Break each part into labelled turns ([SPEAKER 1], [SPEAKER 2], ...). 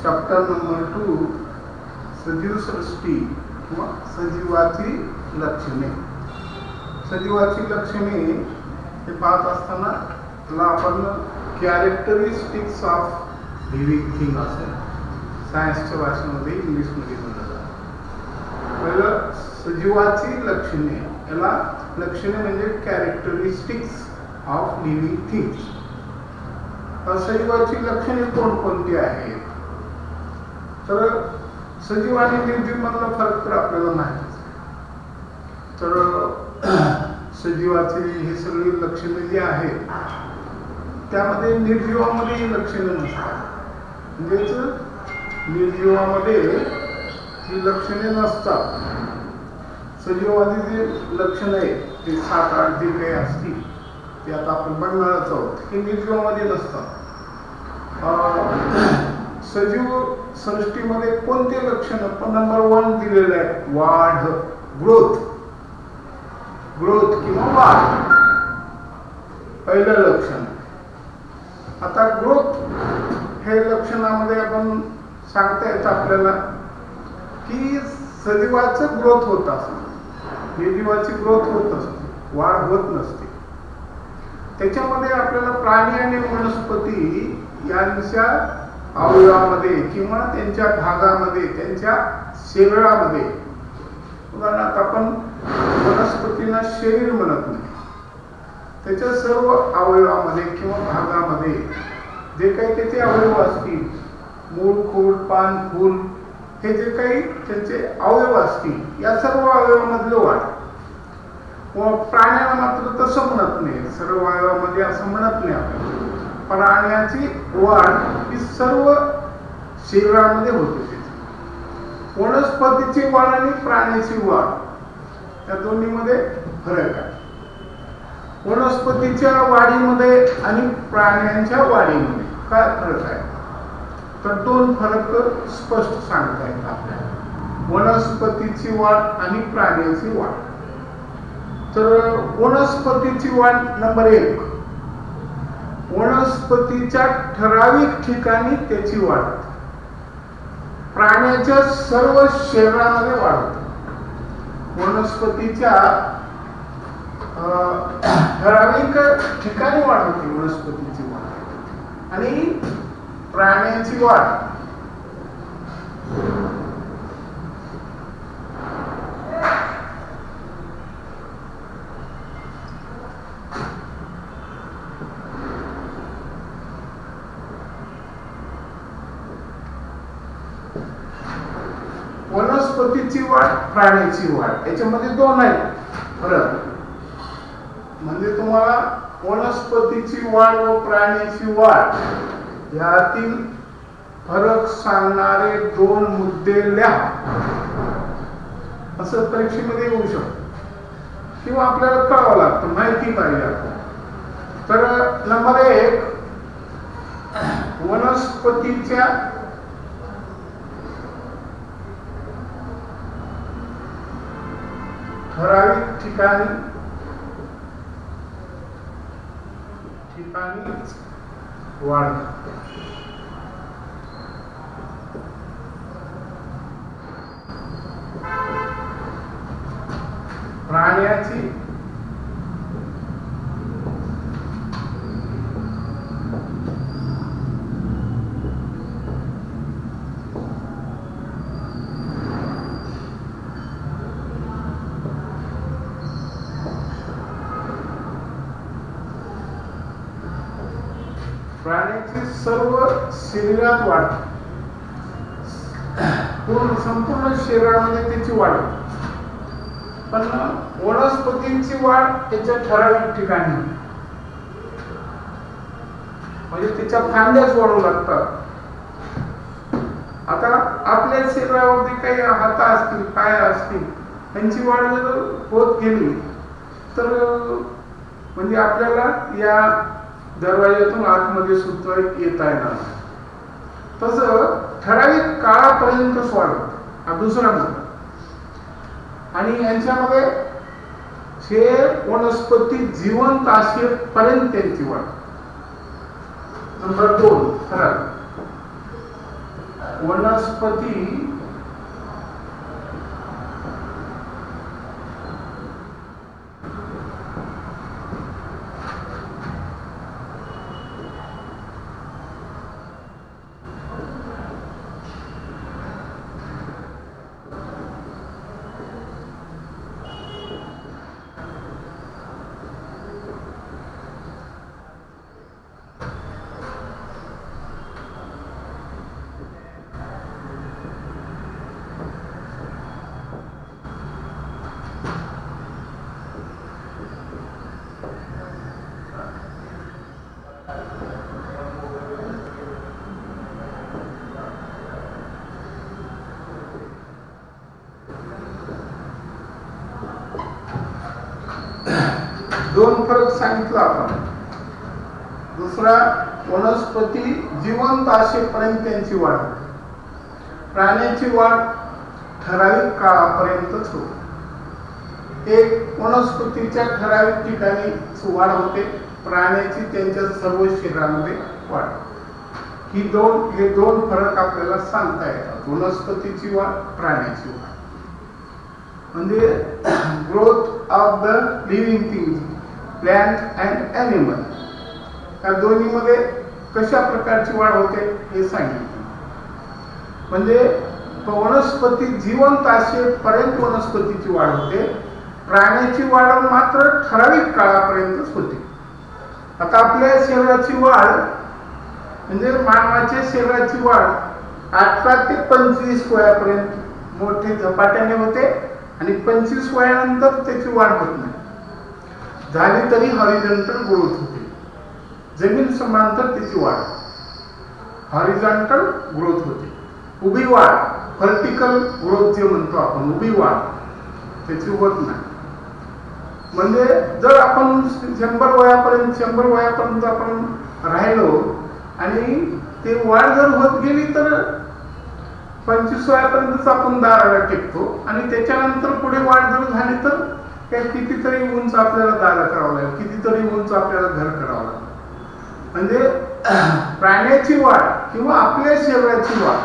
[SPEAKER 1] Chapter number 2 सजीव सृष्टी किंवा सजीवाची लक्षणे. सजीवाची लक्षणे हे पाहत असताना त्याला आपण कॅरेक्टरिस्टिक्स ऑफ लिव्हिंग थिंग असेल सायन्सच्या भाषेमध्ये इंग्लिशमध्ये म्हणलं जातं. पहिलं सजीवाची लक्षणे, याला लक्षणे म्हणजे कॅरेक्टरिस्टिक्स ऑफ लिव्हिंग थिंग्स. सजीवाची लक्षणे कोणकोणती आहेत? तर सजीव आणि निर्जीव मधला फरक तर आपल्याला माहितीच. तर सजीवाचे हे सगळी लक्षणे जी आहेत त्यामध्ये निर्जीवामध्ये ही लक्षणे नसतात. म्हणजेच निर्जीवामध्ये ही लक्षणे नसतात. सजीवामध्ये जे लक्षण आहेत ते 7-8 जे काही असतील ते आता आपण बघणारच आहोत, हे निर्जीवामध्ये नसतात. सजीव सृष्टीमध्ये कोणते लक्षण नंबर 1 दिलेले आहेत? वाढ, ग्रोथ किंवा वाढ पहिलं लक्षण. आता ग्रोथ हे लक्षणामध्ये आपण सांगता येतं आपल्याला की सजीवाचं ग्रोथ होत असतं, निर्जीवाची ग्रोथ होत असते, वाढ होत नसते. त्याच्यामध्ये आपल्याला प्राणी आणि वनस्पती यांच्या अवयवामध्ये किंवा त्यांच्या भागामध्ये, त्यांच्या शरीरामध्ये, उदाहरणार्थ आपण वनस्पतीला शरीर म्हणत नाही, त्याच्या सर्व अवयवामध्ये किंवा भागामध्ये जे काही त्याचे अवयव असतील, मूळ, खोड, पान, फूल, हे जे काही त्यांचे अवयव असतील या सर्व अवयवामधले वाढ. व प्राण्याला मात्र तसं म्हणत नाही, सर्व अवयवामध्ये असं म्हणत नाही आपण. प्राण्याची वाढ ही सर्व शरीरामध्ये होते. वनस्पतीची वाढ आणि प्राण्याची वाढ या दोन्हीमध्ये फरक आहे. वनस्पतीच्या वाढीमध्ये आणि प्राण्यांच्या वाढीमध्ये काय फरक आहे? तर 2 फरक स्पष्ट सांगता येतात आपल्याला. वनस्पतीची वाढ आणि प्राण्याची वाढ. तर वनस्पतीची वाढ नंबर 1, वनस्पतीच्या ठराविक ठिकाणी त्याची वाढ. प्राण्याच्या सर्व शरीरामध्ये वाढ होते. वनस्पतीच्या ठराविक ठिकाणी वाढ होती वनस्पतीची वाढ. आणि प्राण्याची वाढ वनस्पतीची वाढ, प्राण्याची वाढ याच्यामध्ये 2 आहेत फरक. म्हणजे तुम्हाला वनस्पतीची वाढ व प्राण्याची वाढ यातील फरक सांगणारे 2 मुद्दे लिहा. असं परीक्षेमध्ये येऊ शकतं किंवा आपल्याला कळावं लागतं, माहिती पाहिजे आपल्याला. तर नंबर 1, वनस्पतीच्या ठराविक ठिकाणी वाढ. प्राण्याची सर्व शरीरात वाढ, संपूर्ण शरीरामध्ये त्याची वाढ. पण वनस्पतींची वाढ त्याच्या ठराविक ठिकाणी, म्हणजे त्याच्या फांद्याच वाढू लागतात. आता आपल्या शरीरावरती काही हात असतील, पाय असतील, त्यांची वाढ जर होत गेली तर म्हणजे आपल्याला या दरवाज्यातून आतमध्ये सुद्धा येता येणार. तसं ठराविक काळापर्यंतच वाढत. हा दुसरा मुद्दा. आणि यांच्यामध्ये हे वनस्पती जिवंत असेपर्यंत त्यांची वाढ. नंबर 2 फरक. वनस्पती दोन फरक सांगितला आपण. दुसरा, वनस्पती जिवंत असेपर्यंत त्यांची वाढ होते. प्राण्याची वाढ ठराविक काळापर्यंतच होते. एक वनस्पतीच्या ठराविक ठिकाणी वाढ होते, प्राण्याची त्यांच्या सर्व शरीरामध्ये वाढ. हे दोन फरक आपल्याला सांगता येतात. वनस्पतीची वाढ, प्राण्याची वाढ. म्हणजे growth of the living things, plant and animal, या दोन्हीमध्ये कशा प्रकारची वाढ होते हे सांगितलं. म्हणजे वनस्पती जिवंत असेपर्यंत वनस्पतीची वाढ होते, प्राण्याची वाढ मात्र ठराविक काळापर्यंतच होते. आता आपल्या शरीराची वाढ म्हणजे मानवाच्या शरीराची वाढ 18 ते 25 वयापर्यंत मोठे झपाट्याने होते आणि 25 वयानंतर त्याची वाढ होत नाही. झाली तरी हॉरिझॉन्टल ग्रोथ होते, जमीन समांतर त्याची वाढ, हॉरिझॉन्टल ग्रोथ होते. उभी वाढ, व्हर्टिकल ग्रोथ जे म्हणतो आपण, उभी वाढ त्याची होत नाही. म्हणजे जर आपण 100 वयापर्यंत आपण राहिलो आणि ते वाढ जर होत गेली तर 25 वयापर्यंतच आपण दाराला टेकतो आणि त्याच्यानंतर पुढे वाढ जर झाली तर कितीतरी उंच आपल्याला दारा करावं लागेल, कितीतरी उंच आपल्याला घर करावं लागेल. म्हणजे प्राण्याची वाढ किंवा आपल्या शरीराची वाढ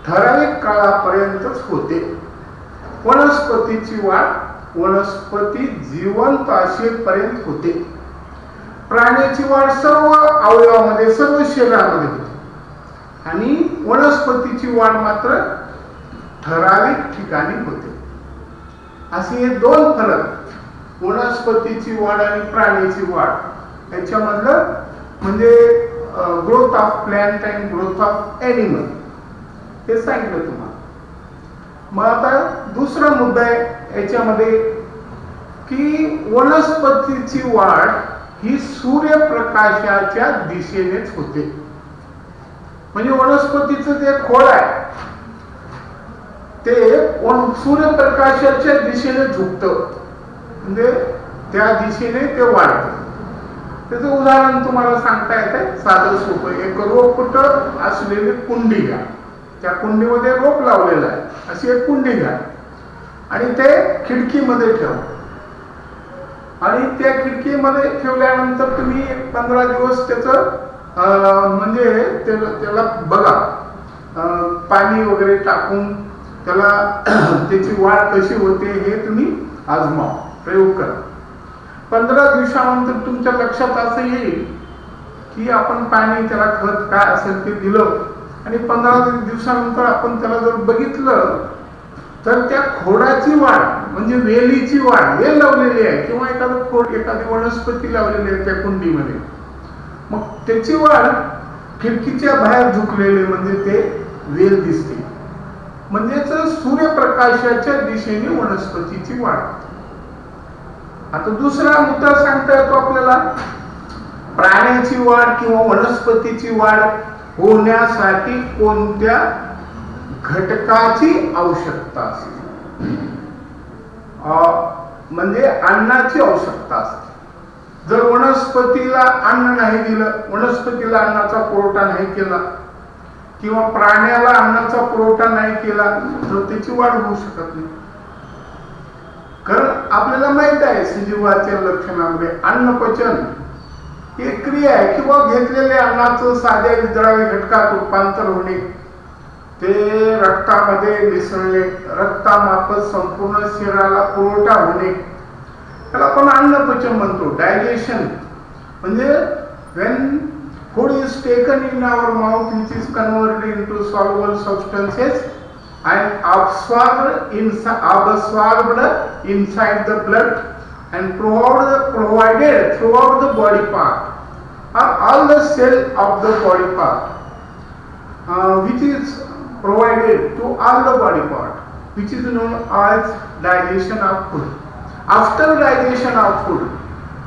[SPEAKER 1] ठराविक काळापर्यंतच होते. वनस्पतीची वाढ वनस्पती जिवंत असेपर्यंत होते. प्राण्याची वाढ सर्व अवयवामध्ये, सर्व शरीरामध्ये होते आणि वनस्पतीची वाढ मात्र ठराविक ठिकाणी होते. असे हे दोन फरक, वनस्पतीची वाढ आणि प्राण्याची वाढ याच्यामधलं म्हणजे growth of plant and growth of animal हे सांगितलं तुम्हाला. मग आता दुसरा मुद्दा आहे याच्यामध्ये की वनस्पतीची वाढ ही सूर्यप्रकाशाच्या दिशेनेच होते. म्हणजे वनस्पतीचं जे खोड आहे ते सूर्यप्रकाशाच्या दिशेने झुकतं, म्हणजे त्या दिशेने ते वाढतं. त्याचं उदाहरण तुम्हाला सांगता येतं साधं सोपं. एक रोपट असलेली कुंडी घ्या, त्या कुंडीमध्ये रोप लावलेलं आहे, अशी एक कुंडी घ्या आणि ते खिडकीमध्ये ठेवा. आणि त्या खिडकीमध्ये ठेवल्यानंतर तुम्ही 15 दिवस त्याचं म्हणजे त्याला बघा, पाणी वगैरे टाकून त्याला त्याची वाढ कशी होते हे तुम्ही आजमावा, प्रयोग करा. 15 दिवसानंतर तुमच्या लक्षात असं येईल की आपण पाणी, त्याला खत काय असेल ते दिलं आणि 15 दिवसानंतर आपण त्याला जर बघितलं तर त्या खोडाची वाढ म्हणजे वेलीची वाढ, वेल लावलेली आहे किंवा एखादं खोड, एखादी वनस्पती लावलेली आहे त्या कुंडीमध्ये, मग त्याची वाढ खिडकीच्या बाहेर झुकलेले म्हणजे ते वेल दिसते. म्हणजेच सूर्यप्रकाशाच्या दिशेने वनस्पतीची वाढ. आता दुसरा मुद्दा सांगता येतो आपल्याला, प्राण्याची वाढ किंवा वनस्पतीची वाढ होण्यासाठी कोणत्या घटकाची आवश्यकता असते, म्हणजे अन्नाची आवश्यकता असते. जर वनस्पतीला अन्न नाही दिलं, वनस्पतीला अन्नाचा पुरवठा नाही केला किंवा प्राण्याला अन्नाचा पुरवठा नाही केला तर त्याची वाढ होऊ शकत नाही. कारण आपल्याला माहित आहे सजीवाच्या लक्षणामध्ये अन्नपचन ही क्रिया आहे किंवा घेतलेल्या अन्नाचं साध्या वितळावी घटकात रूपांतर होणे ते रक्तामध्ये मिसळणे, रक्तामार्फत संपूर्ण शरीराला पुरवठा होणे, त्याला आपण अन्नपचन म्हणतो. डायजेशन म्हणजे when food is taken in our mouth which is converted into soluble substances and absorbed inside the blood and provided throughout the body part or all the cell of the body part which is provided to all the body part which is known as digestion of food. After digestion of food,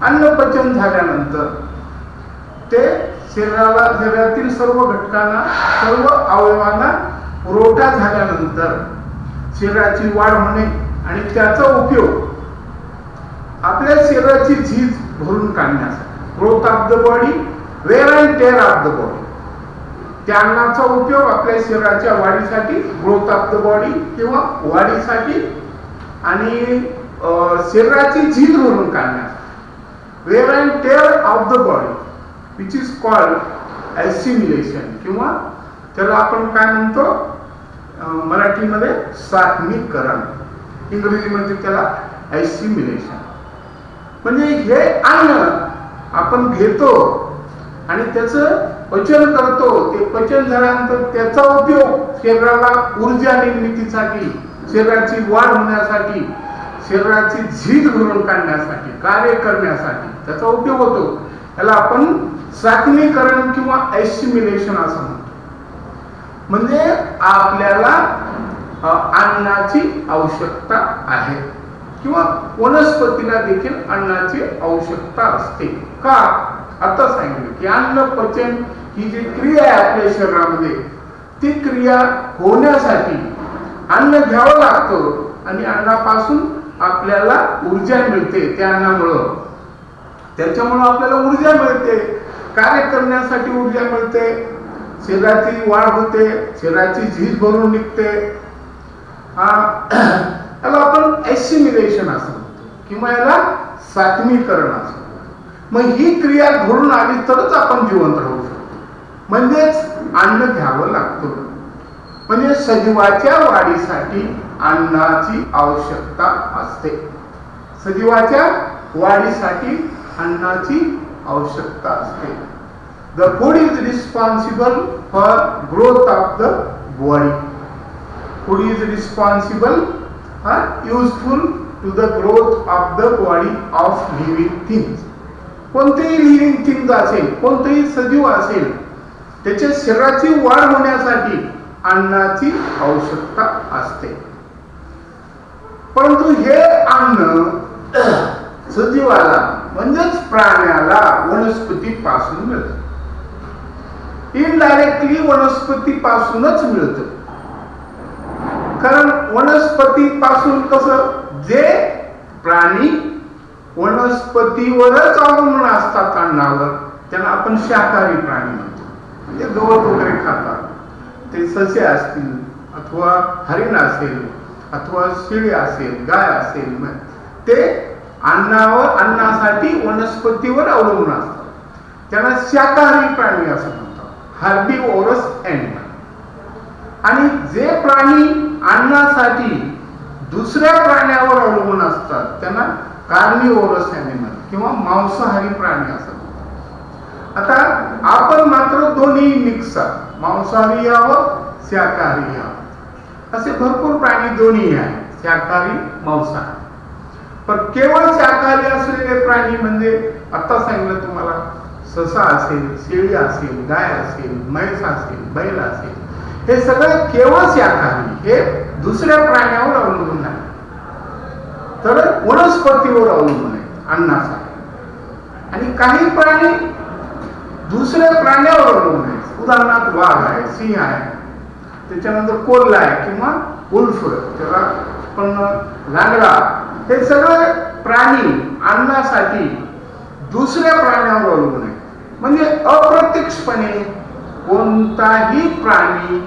[SPEAKER 1] अन्नपचन झाल्यानंतर ते शरीरातील सर्व घटकांना, सर्व अवयवांना पुरवठा झाल्यानंतर शरीराची वाढ होणे आणि त्याचा उपयोग आपल्या शरीराची झीज भरून काढण्यासाठी, growth of the body, wear and tear of the body, त्या अन्नाचा उपयोग आपल्या शरीराच्या वाढीसाठी, ग्रोथ ऑफ द बॉडी किंवा वाढीसाठी आणि शरीराची झीज भरून काढण्यासाठी, wear and tear of the body which is called assimilation किंवा त्याला आपण काय म्हणतो मराठीमध्ये सात्मीकरण, इंग्रजीमध्ये त्याला assimilation. म्हणजे हे अन्न आपण घेतो आणि त्याचं पचन करतो, ते पचन झाल्यानंतर त्याचा उपयोग शरीराला ऊर्जा निर्मितीसाठी, शरीराची वाढ होण्यासाठी, शरीराची झीज भरून काढण्यासाठी, कार्य करण्यासाठी त्याचा उपयोग होतो. त्याला आपण सात्मीकरण किंवा ॲसिमिलेशन असं म्हणतो. म्हणजे आपल्याला अन्नाची आवश्यकता आहे किंवा वनस्पतीला देखील अन्नाची आवश्यकता असते. का? आता सांगितलं की अन्न पचन ही जी क्रिया आहे आपल्या शरीरामध्ये, ती क्रिया होण्यासाठी अन्न घ्यावं लागतं आणि अन्नापासून आपल्याला ऊर्जा मिळते. त्या अन्नामुळं, त्याच्यामुळं आपल्याला ऊर्जा मिळते, कार्य करण्यासाठी ऊर्जा मिळते, शरीराची वाढ होते, शरीराची झीज भरून निघते. याला आपण ॲसिमिलेशन असं म्हणतो किंवा याला सात्मीकरण असं म्हणतो. मग ही क्रिया घडून आली तरच आपण जिवंत राहू शकतो. म्हणजेच अन्न घ्यावं लागतं. म्हणजे सजीवाच्या वाढीसाठी अन्नाची आवश्यकता असते. सजीवाच्या वाढीसाठी अन्नाची आवश्यकता असते. The food is responsible for growth of the body. Food is responsible or useful to the growth of the body of living things. कोणतेही लिव्हिंग थिंग्स असेल, कोणतेही सजीव असेल, त्याच्या शरीराची वाढ होण्यासाठी अन्नाची आवश्यकता असते. परंतु हे अन्न सजीवाला म्हणजेच प्राण्याला वनस्पतीपासून मिळतं. इनडायरेक्टली वनस्पतीपासूनच मिळतं. कारण वनस्पतीपासून कसं, जे प्राणी वनस्पतीवरच अवलंबून असतात अन्नावर, त्यांना आपण शाकाहारी प्राणी म्हणतो. म्हणजे गवत वगैरे खातात. ते ससे असतील अथवा हरिण असेल अथवा शेळी असेल, गाय असेल, ते अन्नासाठी वनस्पतीवर अवलंबून असतात. त्यांना शाकाहारी प्राणी असं म्हणतात, हार्बिवोरस ॲनिमल. आणि जे प्राणी अन्नासाठी दुसऱ्या प्राण्यावर अवलंबून असतात त्यांना कार्निवोरस ॲनिमल किंवा मांसाहारी प्राणी असं म्हणतात. आता आपण मात्र दोन्ही मिक्स आहोत, मांसाहारी आहोत, शाकाहारी आहोत. असे भरपूर प्राणी दोन्ही आहेत, शाकाहारी, मांसाहारी. पण केवळ शाकाहारी असलेले प्राणी म्हणजे आता सांगितलं तुम्हाला, ससा असेल, शेळी असेल, गाय असेल, म्हैस असेल, बैल असेल, हे सगळे केवळ शाकाहारी, हे दुसऱ्या प्राण्यावर अवलंबून नाही, तर वनस्पतीवर अवलंबून आहे अन्नासाठी. आणि काही प्राणी दुसऱ्या प्राण्यावर अवलंबून आहेत. उदाहरणार्थ वाघ आहे, सिंह आहे, त्याच्यानंतर कोल्हा आहे किंवा उल्फ, त्याला पण लांगडा, हे सगळे प्राणी अन्नासाठी दुसऱ्या प्राण्यावर अवलंबून आहे. म्हणजे अप्रत्यक्षपणे कोणताही प्राणी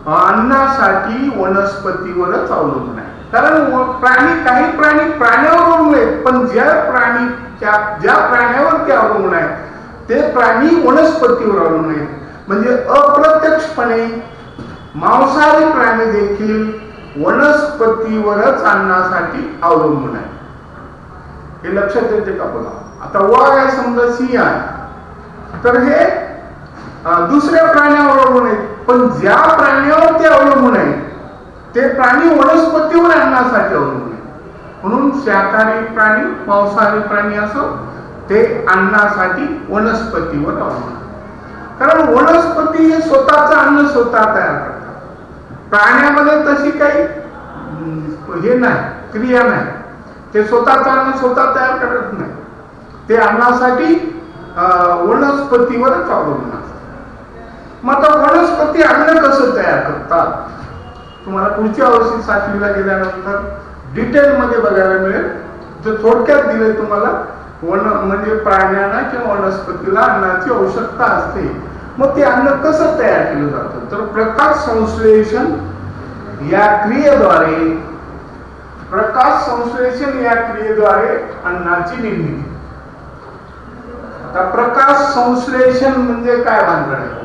[SPEAKER 1] अन्नासाठी वनस्पतीवरच अवलंबून आहे. कारण काही प्राणी प्राण्यावर अवलंबून आहेत, पण ज्या प्राण्यावर ते अवलंबून आहे ते प्राणी वनस्पतीवर अवलंबून आहेत. म्हणजे अप्रत्यक्षपणे मांसाहारी प्राणी देखील वनस्पतीवरच अन्नासाठी अवलंबून आहे. हे लक्षात येते का बघा. आता वाघ आहे समजा, सिंह आहे, तर हे दुसऱ्या प्राण्यावर अवलंबून आहेत, पण ज्या प्राण्यावर ते अवलंबून आहेत ते प्राणी वनस्पतीवर अन्नासाठी अवलंबून आहेत. म्हणून शाकाहारी प्राणी, मांसाहारी प्राणी असो, ते अन्नासाठी वनस्पतीवर अवलंबून. कारण वनस्पती हे स्वतःचं अन्न स्वतः तयार करतात. प्राण्यामध्ये तशी काही हे नाही, क्रिया नाही. ते स्वतःचं अन्न स्वतः तयार करत नाही. ते अन्नासाठी वनस्पतीवरच अवलंबून असतात. मग आता वनस्पती अन्न कसं तयार करतात, तुम्हाला पुढच्या वर्षी 7वीला गेल्यानंतर डिटेलमध्ये बघायला मिळेल. तर थोडक्यात दिले तुम्हाला, म्हणजे प्राण्यांना किंवा वनस्पतीला अन्नाची आवश्यकता असते. मग ते अन्न कसं तयार केलं जातं, तर प्रकाश संश्लेषण या क्रियेद्वारे अन्नाची निर्मिती. आता प्रकाश संश्लेषण म्हणजे काय भानगड आहे?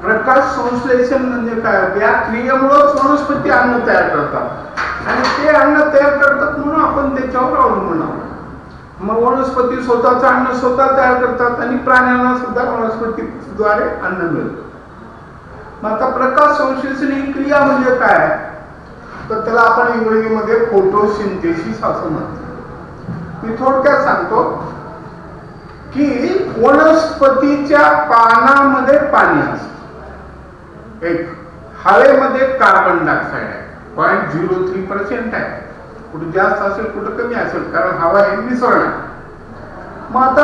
[SPEAKER 1] प्रकाश संश्लेषण म्हणजे काय? या क्रियेमुळेच वनस्पती अन्न तयार करतात आणि ते अन्न तयार करतात म्हणून आपण त्याच्यावर अवलंबून आहोत. मग वनस्पती स्वतःचं अन्न स्वतः तयार करतात आणि प्राण्यांना सुद्धा वनस्पतीद्वारे अन्न मिळतं. मग आता प्रकाश संश्लेषण ही क्रिया म्हणजे काय, तर त्याला आपण इंग्रजीमध्ये फोटोसिंथेसिस असं म्हणतो. मी थोडक्यात सांगतो की वनस्पतीच्या पानामध्ये पाणी असतं. एक हवेमध्ये कार्बन डायऑक्साईड आहे, 0.03% आहे. कुठे जास्त असेल, कुठे कमी असेल, कारण हवा हे मिसळण आहे. मग आता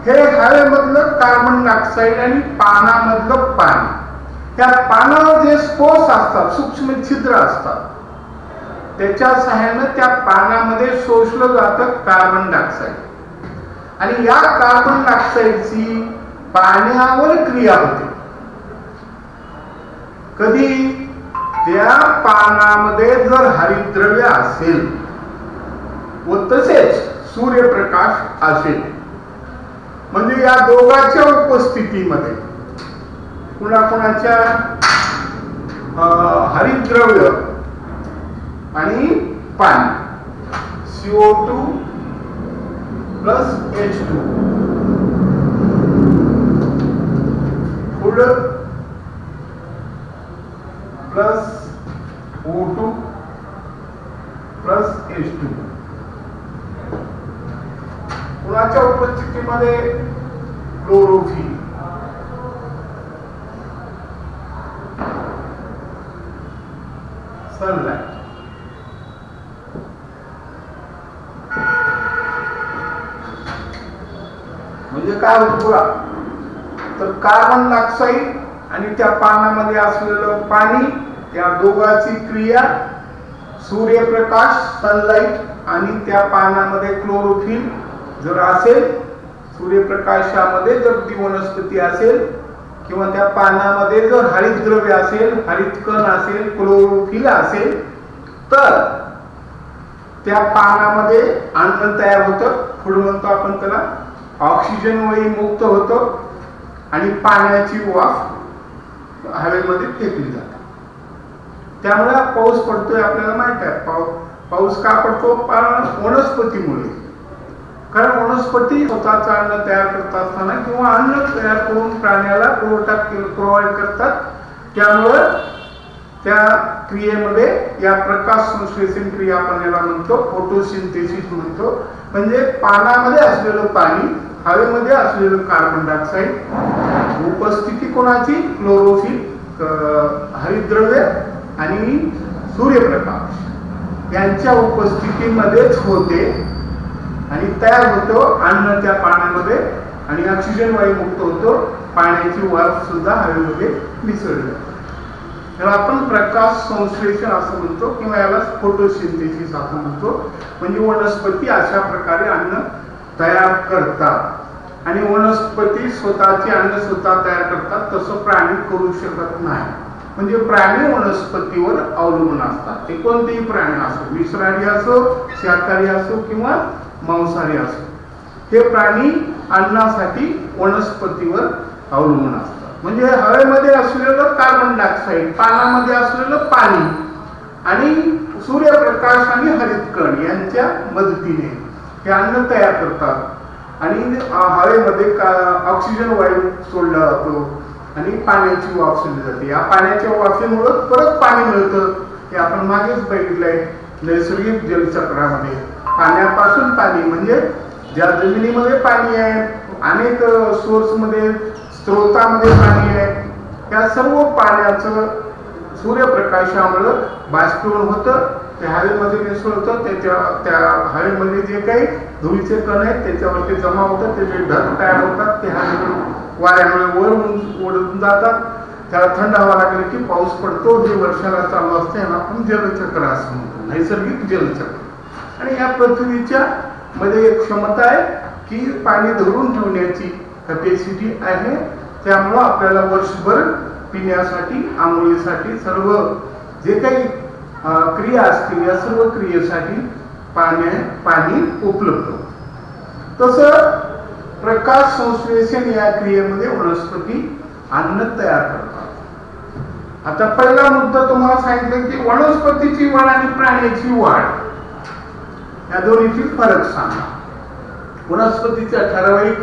[SPEAKER 1] हे हवेमधलं कार्बन डायऑक्साईड आणि पानामधलं पाणी, त्या पानावर जे स्पोर्स असतात, सूक्ष्म छिद्र असतात, त्याच्या सहाय्याने त्या पानामध्ये शोषलं जातं कार्बन डायऑक्साईड आणि या कार्बन डायऑक्साईडची पाण्यावर क्रिया होते. कधी? त्या पानामध्ये जर हरितद्रव्य असेल व तसेच सूर्यप्रकाश असेल, म्हणजे या दोघांच्या उपस्थितीमध्ये कुणाकुणाच्या हरितद्रव्य आणि पाणी, CO2 प्लस H2 पुढं प्लस O2 प्लस H2, कुणाच्या उपस्थितीमध्ये क्लोरोफिल, सनलाइट. म्हणजे काय होतं बघा, तर कार्बन डायऑक्साईड आणि त्या पानामध्ये असलेलं पाणी, त्या दोघांची क्रिया, सूर्यप्रकाश सनलाइट आणि त्या पानामध्ये क्लोरोफिल जर असेल, सूर्यप्रकाशामध्ये जर ती वनस्पती असेल किंवा त्या पानामध्ये जर हरितद्रव्य असेल, हरितकण असेल, क्लोरोफिल असेल, तर त्या पानामध्ये अन्न तयार होतं. पुढे म्हणतो आपण त्याला ऑक्सिजन वायू मुक्त होतं आणि पाण्याची वाफ हवेमध्ये फेकली जाते. त्यामुळे पाऊस पडतोय आपल्याला माहित आहे. पाऊस का पडतो? वनस्पतीमुळे. कारण वनस्पती स्वतःचं अन्न तयार करत असताना किंवा अन्न तयार करून प्राण्याला प्रोव्हाइड करतात. त्यामुळं त्या क्रियेमध्ये या प्रकाश संश्लेषण क्रिया आपण याला म्हणतो फोटोसिंथेसिस म्हणतो. म्हणजे पानामध्ये असलेलं पाणी, हवेमध्ये असलेलं कार्बन डायऑक्साईड, उपस्थिती कोणाची? क्लोरोफिल, हरितद्रव्य आणि सूर्यप्रकाश यांच्या उपस्थितीमध्येच होते आणि तयार होतो अन्न त्या पाण्यामध्ये आणि ऑक्सिजन वायू मुक्त होतो, पाण्याची वाफ सुद्धा हवेमध्ये मिसळली जाते. याला आपण प्रकाश संश्लेषण असं म्हणतो किंवा याला फोटोसिंथेसिस असं म्हणतो. म्हणजे वनस्पती अशा प्रकारे अन्न तयार करतात आणि वनस्पती स्वतःचे अन्न स्वतः तयार करतात, तसं प्राणी करू शकत नाही. म्हणजे प्राणी वनस्पतीवर अवलंबून असतात. ते कोणतेही प्राणी असो, विषारी असो, शाकाहारी असो किंवा मांसाहारी असो, हे प्राणी अन्नासाठी वनस्पतीवर अवलंबून असतात. म्हणजे हवेमध्ये असलेलं कार्बन डायऑक्साईड, पाण्यामध्ये असलेलं पाणी आणि सूर्यप्रकाश आणि हरितकण यांच्या मदतीने हे अन्न तयार करतात आणि हवेमध्ये ऑक्सिजन वायू सोडला जातो आणि पाण्याची वाफ सोडली जाते. या पाण्याच्या वाफेमुळे परत पाणी मिळतं. हे आपण मागेच बघितलंय नैसर्गिक जलचक्रामध्ये. पाण्यापासून पाणी म्हणजे ज्या जमिनीमध्ये पाणी आहे, अनेक सोर्समध्ये, स्रोतामध्ये पाणी आहे, त्या सर्व पाण्याचं सूर्यप्रकाशामुळे बाष्पीभवन होतं, ते हवेमध्ये मिसळतं. त्या हवेमध्ये जे काही धुळीचे कण आहेत त्याच्यावरती जमा होतात, त्याचे ढग तयार होतात, ते हवेमध्ये वाऱ्यामुळे वर उडून जातात. त्याला थंड हवा लागली की पाऊस पडतो. हे वर्षाला चालू असते, याला आपण जलचक्र असं म्हणतो, नैसर्गिक जलचक्र. आणि या पृथ्वीच्या मध्ये एक क्षमता आहे की पाणी धरून ठेवण्याची कॅपॅसिटी आहे. त्यामुळं आपल्याला वर्षभर पिण्यासाठी, आंघोळीसाठी, सर्व जे काही क्रिया असतील या सर्व क्रियेसाठी पाणी उपलब्ध. तसं प्रकाश संश्लेषण या क्रियेमध्ये वनस्पती अन्न तयार करतात. आता पहिला मुद्दा तुम्हाला सांगितलं की वनस्पतीची वाढ आणि प्राण्याची वाढ या दोन्हीतील फरक सांगा. वनस्पतीच्या ठराविक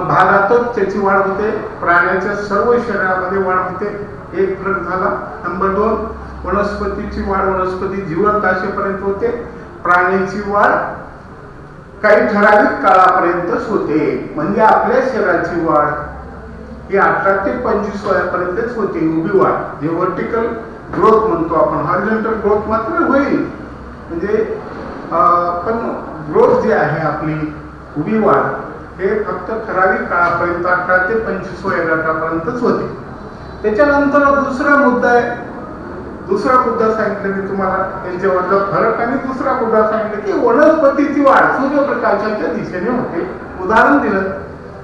[SPEAKER 1] भागातच त्याची वाढ होते, प्राण्याच्या सर्व शरीरामध्ये वाढ होते. एक फरक झाला. नंबर 2, वनस्पतीची वाढ वनस्पती जिवंत असेपर्यंत होते, प्राण्याची वाढ काही ठराविक काळापर्यंतच होते. म्हणजे आपल्या शरीराची वाढ ही 18 ते 25 वयापर्यंतच होते, उभी वाढ, जे व्हर्टिकल ग्रोथ म्हणतो आपण. हॉरिझॉन्टल ग्रोथ मात्र होईल, म्हणजे पण ग्रोथ जी आहे आपली उभी वाढ हे फक्त ठराविक काळापर्यंत 18 ते 25 वयोगटापर्यंतच होते. त्याच्यानंतर दुसरा मुद्दा आहे. दुसरा मुद्दा सांगितलं मी तुम्हाला त्यांच्यावरचा फरक, आणि दुसरा मुद्दा सांगितलं की वनस्पतीची वाढ सूर्यप्रकाशाच्या दिशेने होते. उदाहरण दिलं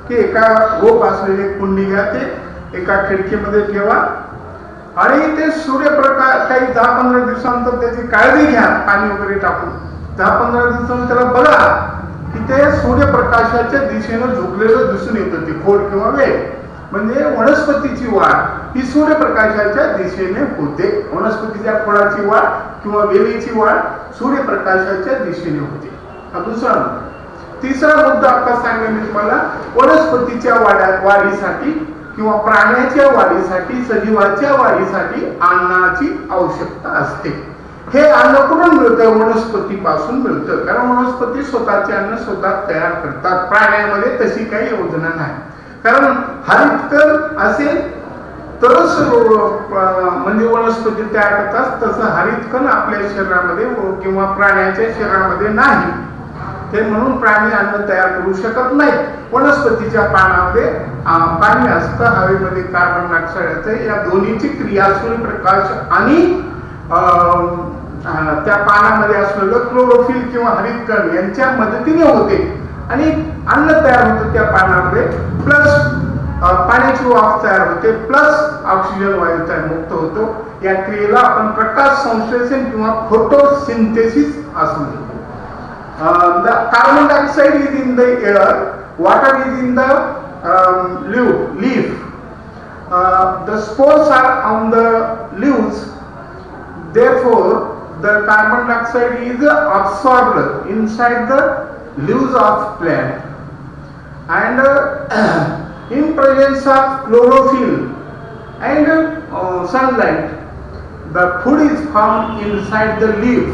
[SPEAKER 1] की एका रोप असलेले कुंडी घ्या, ते एका खिडकीमध्ये ठेवा आणि ते सूर्यप्रकाश काही 10-15 दिवसानंतर त्याची काळजी घ्या, पाणी वगैरे टाकून. 10-15 दिवसांनी त्याला बघा की ते सूर्यप्रकाशाच्या दिशेनं झुकलेलं दिसून येतं, ते खोड किंवा वेल. म्हणजे वनस्पतीची वाढ ही सूर्यप्रकाशाच्या दिशेने होते. वनस्पतीच्या खोडाची वाढ किंवा वेलीची वाढ सूर्यप्रकाशाच्या दिशेने होते. हा दुसरा मुद्दा. तिसरा मुद्दा आता सांगेन मी तुम्हाला, वनस्पतीच्या वाढीसाठी किंवा प्राण्याच्या वाढीसाठी, सजीवाच्या वाढीसाठी अन्नाची आवश्यकता असते. हे अन्न कुठून मिळतं? वनस्पतीपासून मिळतं. कारण वनस्पती स्वतःचे अन्न स्वतः तयार करतात. प्राण्यांमध्ये तशी काही योजना नाही. कारण हरितकण असेल तरच म्हणजे वनस्पती तयार करतात, तसं हरितकण आपल्या शरीरामध्ये किंवा प्राण्याच्या शरीरामध्ये नाही. ते म्हणून प्राणी अन्न तयार करू शकत नाहीत. वनस्पतीच्या पानामध्ये पाणी असतं, हवेमध्ये कार्बन डायऑक्साईड असतं. या दोन्हीची क्रिया सूर्यप्रकाश आणि त्या पानामध्ये असलेलं क्लोरोफिल किंवा हरितकण यांच्या मदतीने होते आणि अन्न तयार होतं त्या पानामध्ये. प्लस पाण्याची वाफ तयार होते, प्लस ऑक्सिजन वायू तयार मुक्त होतो. या क्रियेला आपण प्रकाश संश्लेषण किंवा फोटोसिंथेसिस असं म्हणतो. The carbon dioxide is in the air, water is in the leaf. The spores are on the leaves. Therefore, the carbon dioxide is absorbed inside the leaves of plant, and in presence of chlorophyll and sunlight, the food is found inside the leaf.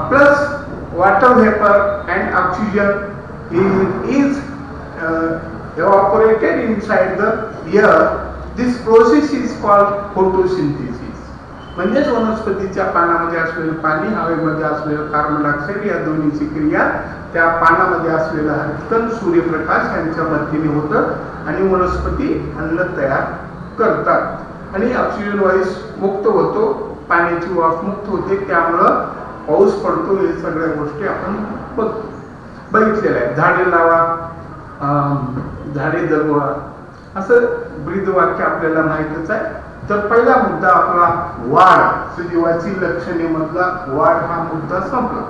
[SPEAKER 1] Plus water vapor and oxygen is evaporated inside the air. This process is called photosynthesis. म्हणजेच वनस्पतीच्या पानामध्ये असलेलं पाणी, हवेमध्ये असलेलं carbon dioxide या दोन्हीची क्रिया त्या पानामध्ये असलेला हरितकण, सूर्यप्रकाश यांच्या मदतीने होतं आणि वनस्पती अन्न तयार करतात आणि ऑक्सिजन वायू मुक्त होतो, पाण्याची वाफ मुक्त होते, त्यामुळं पाऊस पडतो. हे सगळ्या गोष्टी आपण बघितलेल्या आहेत. झाडे लावा, झाडे जगवा, असं ब्रीदवाक्य आपल्याला माहितच आहे. तर पहिला मुद्दा आपला वाढ, सजीवाची लक्षणे मधला वाढ हा मुद्दा संपला.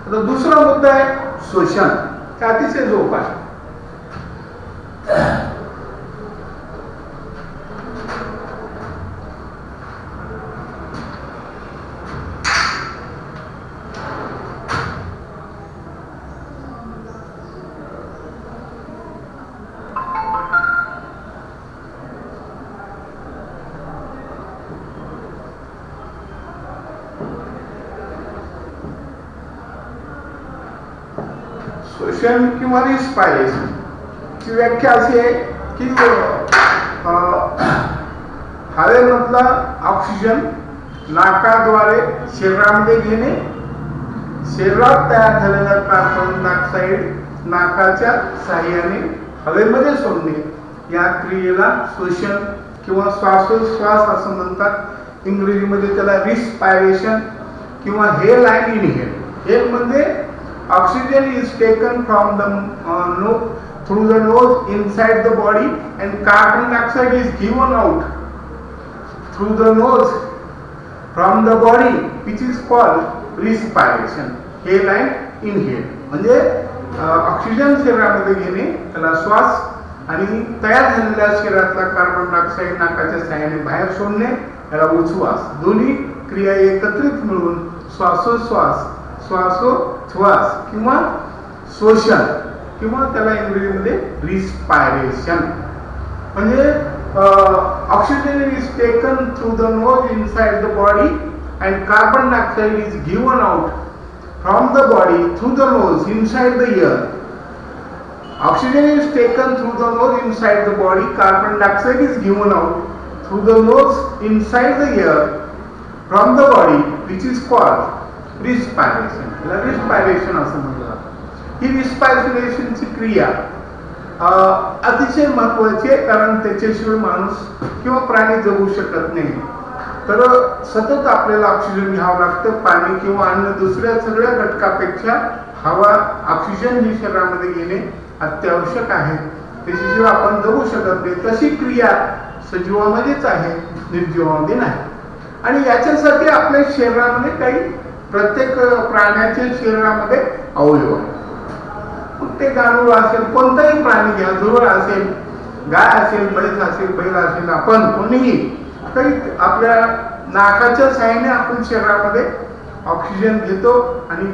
[SPEAKER 1] आता दुसरा मुद्दा आहे शोषण. ते अतिशय झोप आहे. शोषण किंवा रिस्पायरेशन ची व्याख्या अशी आहे की हवेमधला ऑक्सिजन नाकाद्वारे शरीरामध्ये घेणे, शरीरात तयार झालेला कार्बन डायऑक्साईड नाकाच्या साहाय्याने हवेमध्ये सोडणे, या क्रियेला शोषण किंवा श्वासोच्छ्वास असं म्हणतात. इंग्रजीमध्ये त्याला रिस्पायरेशन किंवा हेल अँड इनहेल. हेल म्हणजे oxygen is taken from the through the nose inside the body and carbon dioxide is given out through the nose from the body, which is called respiration. Hail and inhale म्हणजे oxygen शरीरामध्ये घेणे, त्याला श्वास, आणि तयार झालेल्या शरीरातला carbon dioxide नाकाच्या साहाय्याने बाहेर सोडणे, त्याला उच्छ्वास. दोन्ही क्रिया एकत्रित मिळून श्वासोच्छ्वास, श्वासोच्छ्वास किंवा शोषण किंवा त्याला इंग्रजीमध्ये रिस्पायरेशन म्हणजे oxygen is taken through the nose inside the body and carbon dioxide is given out from the body through the nose inside the air. Oxygen is taken through the nose inside the body, carbon dioxide is given out through the nose inside the air from the body, which is called respiration. त्याला respiration असं म्हटलं जातं. ही रिस्पायरेशनची क्रिया अतिशय महत्वाची आहे, कारण त्याच्याशिवाय माणूस किंवा प्राणी जगू शकत नाही. तर सतत आपल्याला ऑक्सिजन घ्यावं लागतं. पाणी किंवा अन्न दुसऱ्या सगळ्या घटकापेक्षा हवा, ऑक्सिजन ही शरीरामध्ये घेणे अत्यावश्यक आहे. त्याच्याशिवाय आपण जगू शकत नाही. तशी क्रिया सजीवामध्येच आहे, निर्जीवामध्ये नाही. आणि याच्यासाठी आपल्या शरीरामध्ये काही प्रत्येक प्राण्याच्या शरीरामध्ये अवयव आहे. मग ते गांडूळ असेल, कोणताही प्राणी घ्या, झुरळ असेल, गाय असेल, बैल असेल, आपण कोणीही काही आपल्या नाकाच्या साहाय्याने आपण शरीरामध्ये ऑक्सिजन घेतो आणि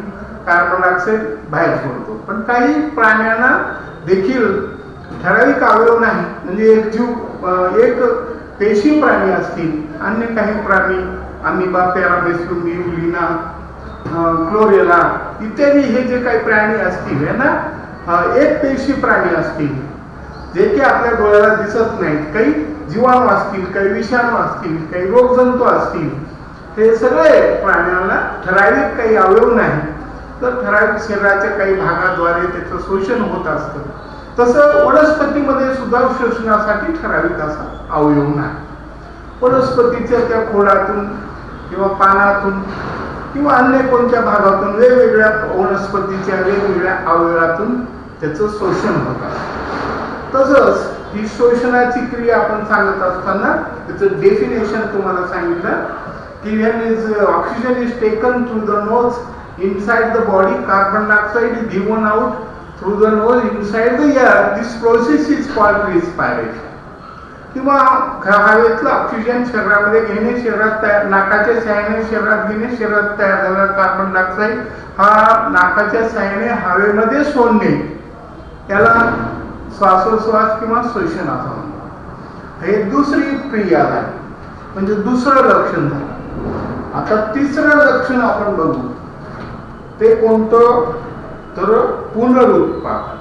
[SPEAKER 1] कार्बन डायऑक्साईड बाहेर सोडतो. पण काही प्राण्यांना देखील ठराविक अवयव नाही, म्हणजे एक पेशी प्राणी असतील, अन्य काही प्राणी अमिबा, पॅरामेसियम, युलिना, क्लोरेला इत्यादी हे जे काही प्राणी असतील है ना, एक पेशी प्राणी असतील जे की आपल्या डोळ्याला दिसत नाहीत. काही जीवाणू असतील, काही विषाणू असतील, काही रोगजंतू असतील. हे सगळे प्राण्यांना ठराविक काही अवयव नाही, तर ठराविक शरीराच्या काही भागाद्वारे त्याचं शोषण होत असतं. तसं वनस्पतीमध्ये सुद्धा शोषणासाठी ठराविक असा अवयव नाही. वनस्पतीच्या त्या खोडातून किंवा पानातून किंवा अन्य कोणत्या भागातून वेगवेगळ्या वनस्पतीच्या वेगवेगळ्या अवयवातून त्याचं शोषण होतं. तसंच ही शोषणाची क्रिया आपण सांगत असताना त्याचं डेफिनेशन तुम्हाला सांगितलं की when is oxygen is taken through the nose inside the body, carbon dioxide is given out through the nose inside the air. This process is called respiration. किंवा हवेतलं ऑक्सिजन शरीरामध्ये घेणे, शरीरात नाकाच्या साहाय्याने शरीरात घेणे, शरीरात तयार झालेला कार्बन डायऑक्साईड हा नाकाच्या साहाय्याने हवेमध्ये सोडणे, याला श्वासोच्छ्वास किंवा शोषण असं म्हणतात. हे दुसरी क्रिया आहे, म्हणजे दुसरं लक्षण झालं. आता तिसरं लक्षण आपण बघू. ते कोणतं, तर पुनरुत्पादन.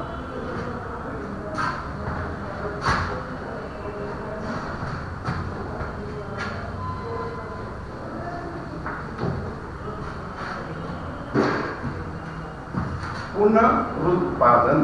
[SPEAKER 1] पुनरुत्पादन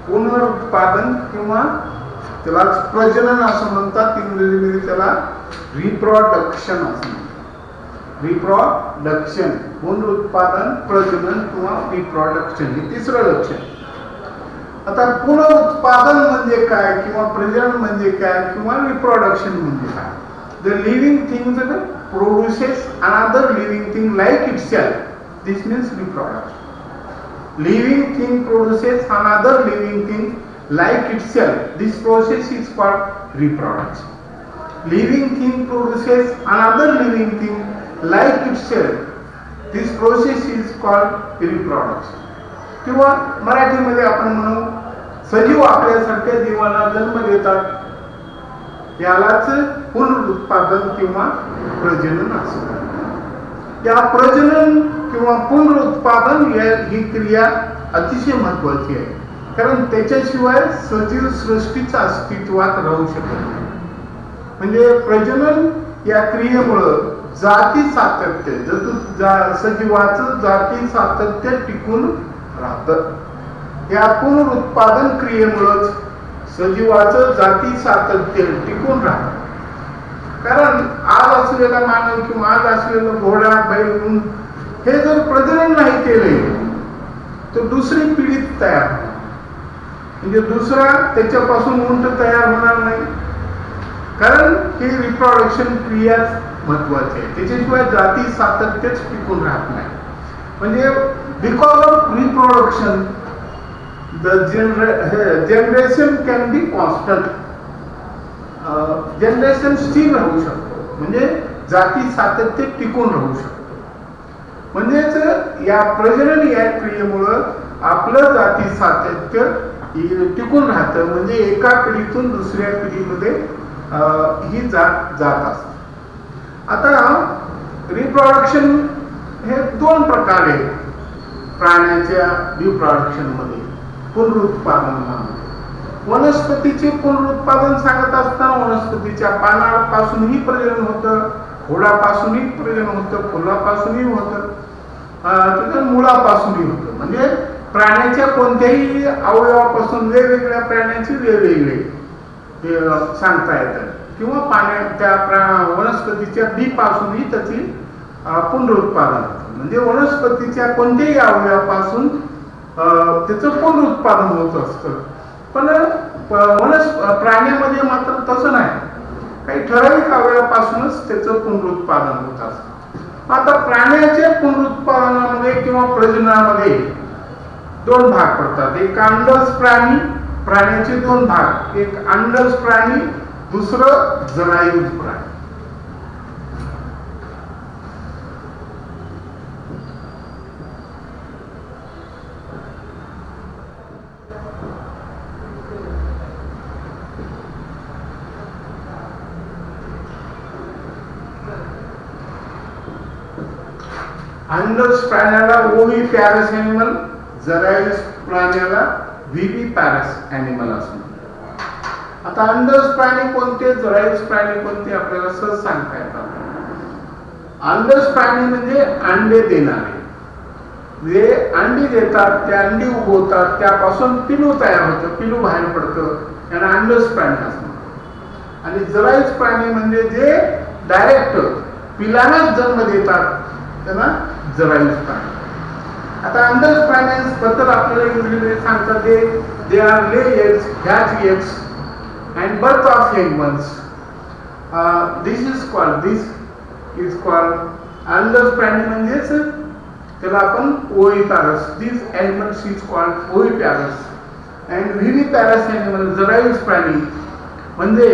[SPEAKER 1] पुनरुत्पादन किंवा त्याला प्रजनन असं म्हणतात, इंग्रजीमध्ये त्याला रिप्रोडक्शन असं म्हणतात. रिप्रोडक्शन, पुनरुत्पादन, प्रजनन किंवा रिप्रोडक्शन हे तिसरं लक्षण. आता पुनरुत्पादन म्हणजे काय किंवा प्रजनन म्हणजे काय किंवा रिप्रोडक्शन म्हणजे काय? The living thing produces another living thing like itself, this means reproduction. Living thing produces another living thing like itself. This process is called reproduction. Living thing produces another living thing like itself. This process is called reproduction. किंवा मराठीमध्ये आपण म्हणू सजीव आपल्यासारख्या जीवाला जन्म देतात, यालाच पुनरुत्पादन किंवा प्रजनन असं म्हणतात. या प्रजनन किंवा पुनरुत्पादन ही क्रिया अतिशय महत्वाची आहे, कारण त्याच्याशिवाय सजीव सृष्टीचं अस्तित्वात राहू शकत नाही. म्हणजे प्रजनन या क्रियेमुळं जाती सातत्य, सजीवाचं जाती सातत्य टिकून राहतं. या पुनरुत्पादन क्रियेमुळंच सजीवाचं जाती सातत्य टिकून राहतं. कारण आज असलेला मानव किंवा आज असलेलं घोडा, बैल, ऊंट हे जर प्रजनन नाही केले तर दुसरी पिढी तयार होणार, म्हणजे दुसरा त्याच्यापासून उंट तयार होणार नाही. कारण ही रिप्रोडक्शन क्रिया महत्वाची आहे, त्याच्याशिवाय जाती सातत्यच टिकून राहत नाही. म्हणजे because of reproduction the generation can be constant, generation स्थिर राहू शकतो, म्हणजे जाती सातत्य टिकून राहू शकतो. म्हणजेच या प्रजनन या क्रियेमुळं आपलं जाती सातत्य टिकून राहतं, म्हणजे एका पिढीतून दुसऱ्या पिढीमध्ये ही जात असते. आता रिप्रोडक्शन हे दोन प्रकारे प्राण्याच्या रिप्रोडक्शन मध्ये, पुनरुत्पादनामध्ये. वनस्पतीचे पुनरुत्पादन सांगत असताना वनस्पतीच्या पानापासूनही प्रजनन होतं, खोडापासूनही प्रजनन होतं, फुलापासूनही होतं, मुळापासूनही होतं. म्हणजे प्राण्याच्या कोणत्याही अवयवापासून वेगवेगळ्या प्राण्याची वेगवेगळे सांगता येतं, किंवा त्या वनस्पतीच्या बीपासूनही त्याची पुनरुत्पादन होतं. म्हणजे वनस्पतीच्या कोणत्याही अवयवापासून त्याचं पुनरुत्पादन होत असतं. पण प्राण्यामध्ये मात्र तसं नाही, काही ठराविक अवयवापासूनच त्याचं पुनरुत्पादन होत असतं. आता प्राण्याच्या पुनरुत्पादनामध्ये किंवा प्रजननामध्ये दोन भाग पडतात. एक अंडज प्राणी, प्राण्याचे दोन भाग, एक अंडज प्राणी, दुसरं जरायुज प्राणी. अंडज प्राण्याला ओव्हिपॅरस ॲनिमल, जरायुज प्राण्याला व्हिव्हिपॅरस ॲनिमल असं म्हणतात. आता अंडज प्राणी कोणते, जरायुज प्राणी कोणते आपल्याला सहज सांगता येतात. अंडज प्राणी म्हणजे अंडे देणारे, जे अंडी देतात, त्या अंडी उगवतात, त्यापासून पिलू तयार होतं, पिलू बाहेर पडतं, त्यांना अंडज प्राणी असं म्हणतात. आणि जरायुज प्राणी म्हणजे जे डायरेक्ट पिलांनाच जन्म देतात, त्यांना जरायुज प्राणी. आता अंडज प्राण्यांबद्दल आपल्याला इंग्रजीमध्ये सांगतात, they are lay eggs, hatch eggs and birth of young ones. This is called अंडज प्राणी, म्हणजेच त्याला आपण oviparous. This animals is called oviparous. And viviparous animal, जरायुज प्राणी म्हणजे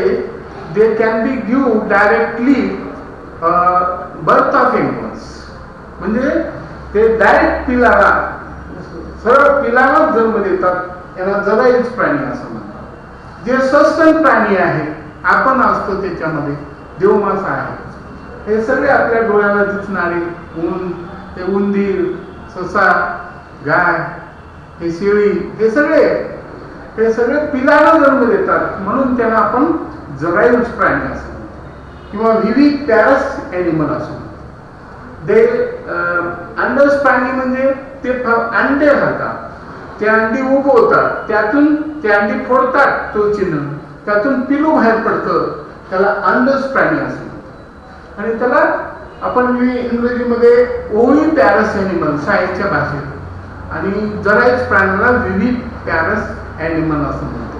[SPEAKER 1] they can be give directly birth of young ones, म्हणजे ते डायरेक्ट पिलाला, सरळ पिलालाच जन्म देतात, यांना जरायुज प्राणी असं म्हणतात. जे सस्तन प्राणी आहेत आपण असतो त्याच्यामध्ये, देवमासा आहे. हे सगळे आपल्या डोळ्याला दिसणारे ते उंदीर, ससा, गाय, हे शेळी, हे सगळे पिलाला जन्म देतात, म्हणून त्यांना आपण जरायुज प्राणी असं किंवा विविध पॅरस ॲनिमल असं. ते अंडस प्राणी म्हणजे ते अंडे घालतात, ते अंडी उगवतात, त्यातून ते अंडी फोडतात टोचीनं, त्यातून पिलू बाहेर पडतं, त्याला अंडस प्राणी असं. आणि त्याला आपण इंग्रजीमध्ये ओवी पॅरस ॲनिमल सायन्सच्या भाषेत, आणि जरायुज प्राण्याला विविध पॅरस ॲनिमल असं म्हणतो.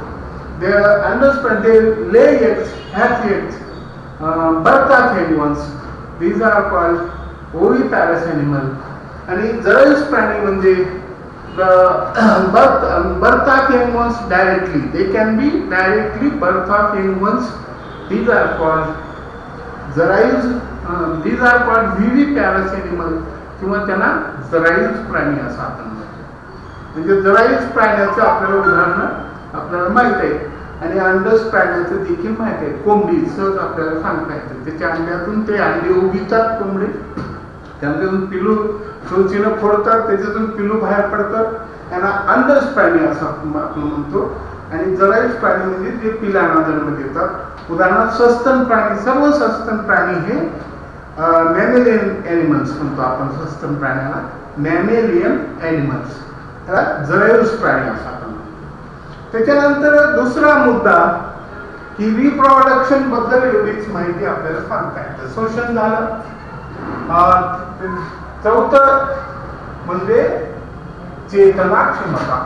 [SPEAKER 1] दे अंडस प्राणी, they lay eggs, hatch eggs, birth of animals, these are called oviparous animal. आणि जरायुज प्राणी म्हणजे birth of young ones directly, they can be directly birth of young ones, these are called zarayus, these are called viviparous animal किंवा त्यांना जरायुज प्राणी असं आपण म्हणतो. म्हणजे जरायुज प्राण्याचं आपल्याला उदाहरण आपल्याला माहित आहे, आणि अंडस प्राण्याचं देखील माहित आहे. कोंबडी सहज आपल्याला सांगता येतं, त्याच्या अंड्यातून ते अंडे उगीतात कोंबडी, त्यातून पिलू टोचीनं फोडतात, त्याच्यातून पिलू बाहेर पडतात, त्यांना अंडस प्राणी असं आपण म्हणतो. आणि जरायुज प्राणी म्हणजे ते पिलांना जन्म देतात. उदाहरणार्थ सस्तन प्राणी, सर्व सस्तन प्राणी हे मॅमेलियन ॲनिमल्स म्हणतो आपण सस्तन प्राण्याला, मॅमेलियन ॲनिमल्स, त्याला जरायुज प्राणी असं आपण म्हणतो. त्याच्यानंतर दुसरा मुद्दा की रिप्रोडक्शन बद्दल एवढीच माहिती आपल्याला सांगता येतं. शोषण झालं. चौथं म्हणजे चेतना क्षमता.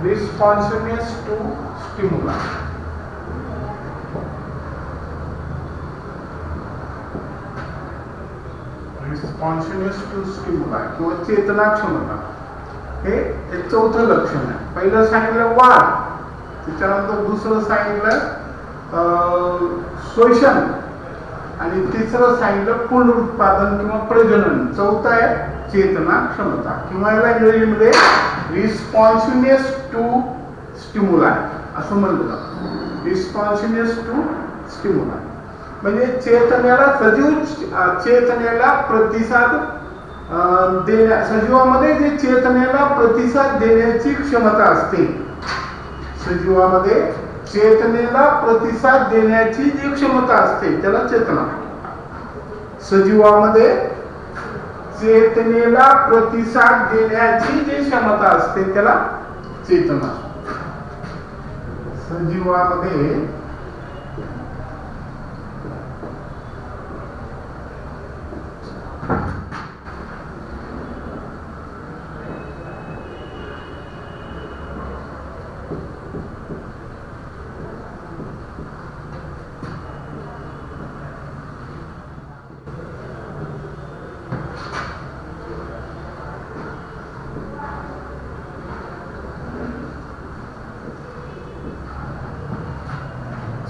[SPEAKER 1] Responsiveness to stimuli. Responsiveness to stimuli किंवा चेतना क्षमता, हे एक चौथं लक्षण आहे. पहिलं सांगितलं वाढ, त्याच्यानंतर दुसरं सांगितलं शोषण, आणि तिसरं सांगितलं पुनरुत्पादन किंवा प्रजनन. चौथं आहे चेतना क्षमता, किंवा याला इंग्रजीमध्ये रिस्पॉन्सिव्हनेस टू स्टिम्युलाई असं म्हणलं जातं. रिस्पॉन्सिव्हनेस टू स्टिम्युलाई म्हणजे चेतनेला, चेतनेला प्रतिसाद सजीवामध्ये जे चेतनेला प्रतिसाद देण्याची क्षमता असते, सजीवामध्ये चेतनेला प्रतिसाद देण्याची जी क्षमता असते त्याला चेतना. सजीवामध्ये चेतनेला प्रतिसाद देण्याची जी क्षमता असते त्याला चेतना. सजीवामध्ये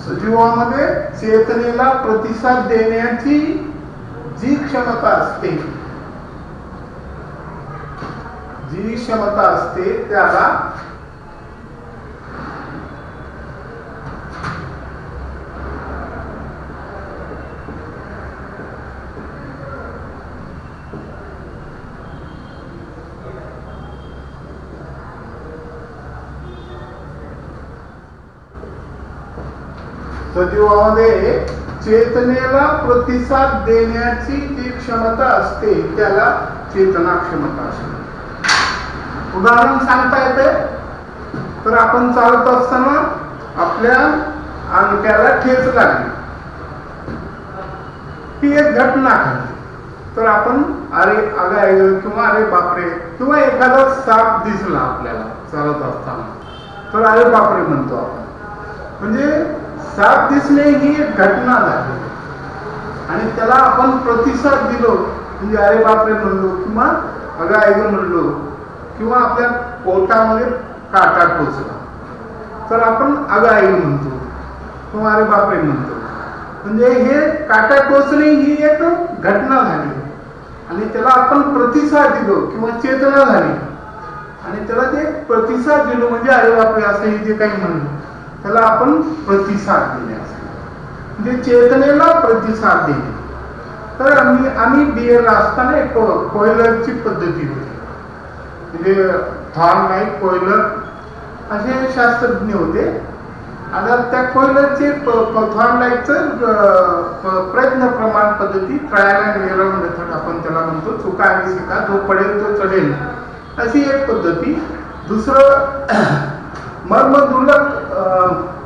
[SPEAKER 1] सजीवामध्ये चेतनेला प्रतिसाद देण्याची जी क्षमता असते, त्याला सजीवामध्ये चेतनेला प्रतिसाद देण्याची जी क्षमता असते त्याला चेतना क्षमता असते. उदाहरण सांगता येते तर आपण चालत असताना आपल्या अंगठ्याला ठेच लागली, ही एक घटना घडली, तर आपण अरे अगं ऐक किंवा अरे बापरे किंवा एखादा साप दिसला आपल्याला चालत असताना तर अरे बापरे म्हणतो आपण. म्हणजे साप दिसणे ही एक घटना झाली आणि त्याला आपण प्रतिसाद दिलो म्हणजे अरे बापरे म्हणलो किंवा अगं ऐक म्हणलो किंवा आपल्या पोटामध्ये काटा टोचला तर आपण अगं ऐक म्हणतो किंवा अरे बापरे म्हणतो. म्हणजे हे काटा टोचणे ही एक घटना झाली आणि त्याला आपण प्रतिसाद दिलो किंवा चेतना झाली आणि त्याला ते प्रतिसाद दिलो म्हणजे अरे बापरे असं हे जे काही म्हणलं त्याला आपण प्रतिसाद दिले असं म्हणजे चेतनेला प्रतिसाद दिले. तर आम्ही BA असताना एक कोयलरची पद्धती होती म्हणजे थॉर्नडाईक कोयलर असे शास्त्रज्ञ होते. आता त्या कोयलरचे थॉर्नडाईकचं प्रयत्न प्रमाण पद्धती ट्रायल अँड एरर मेथड आपण त्याला म्हणतो चुका आणि शिका जो पडेल तो चढेल अशी एक पद्धती. दुसरं मर्मदुलक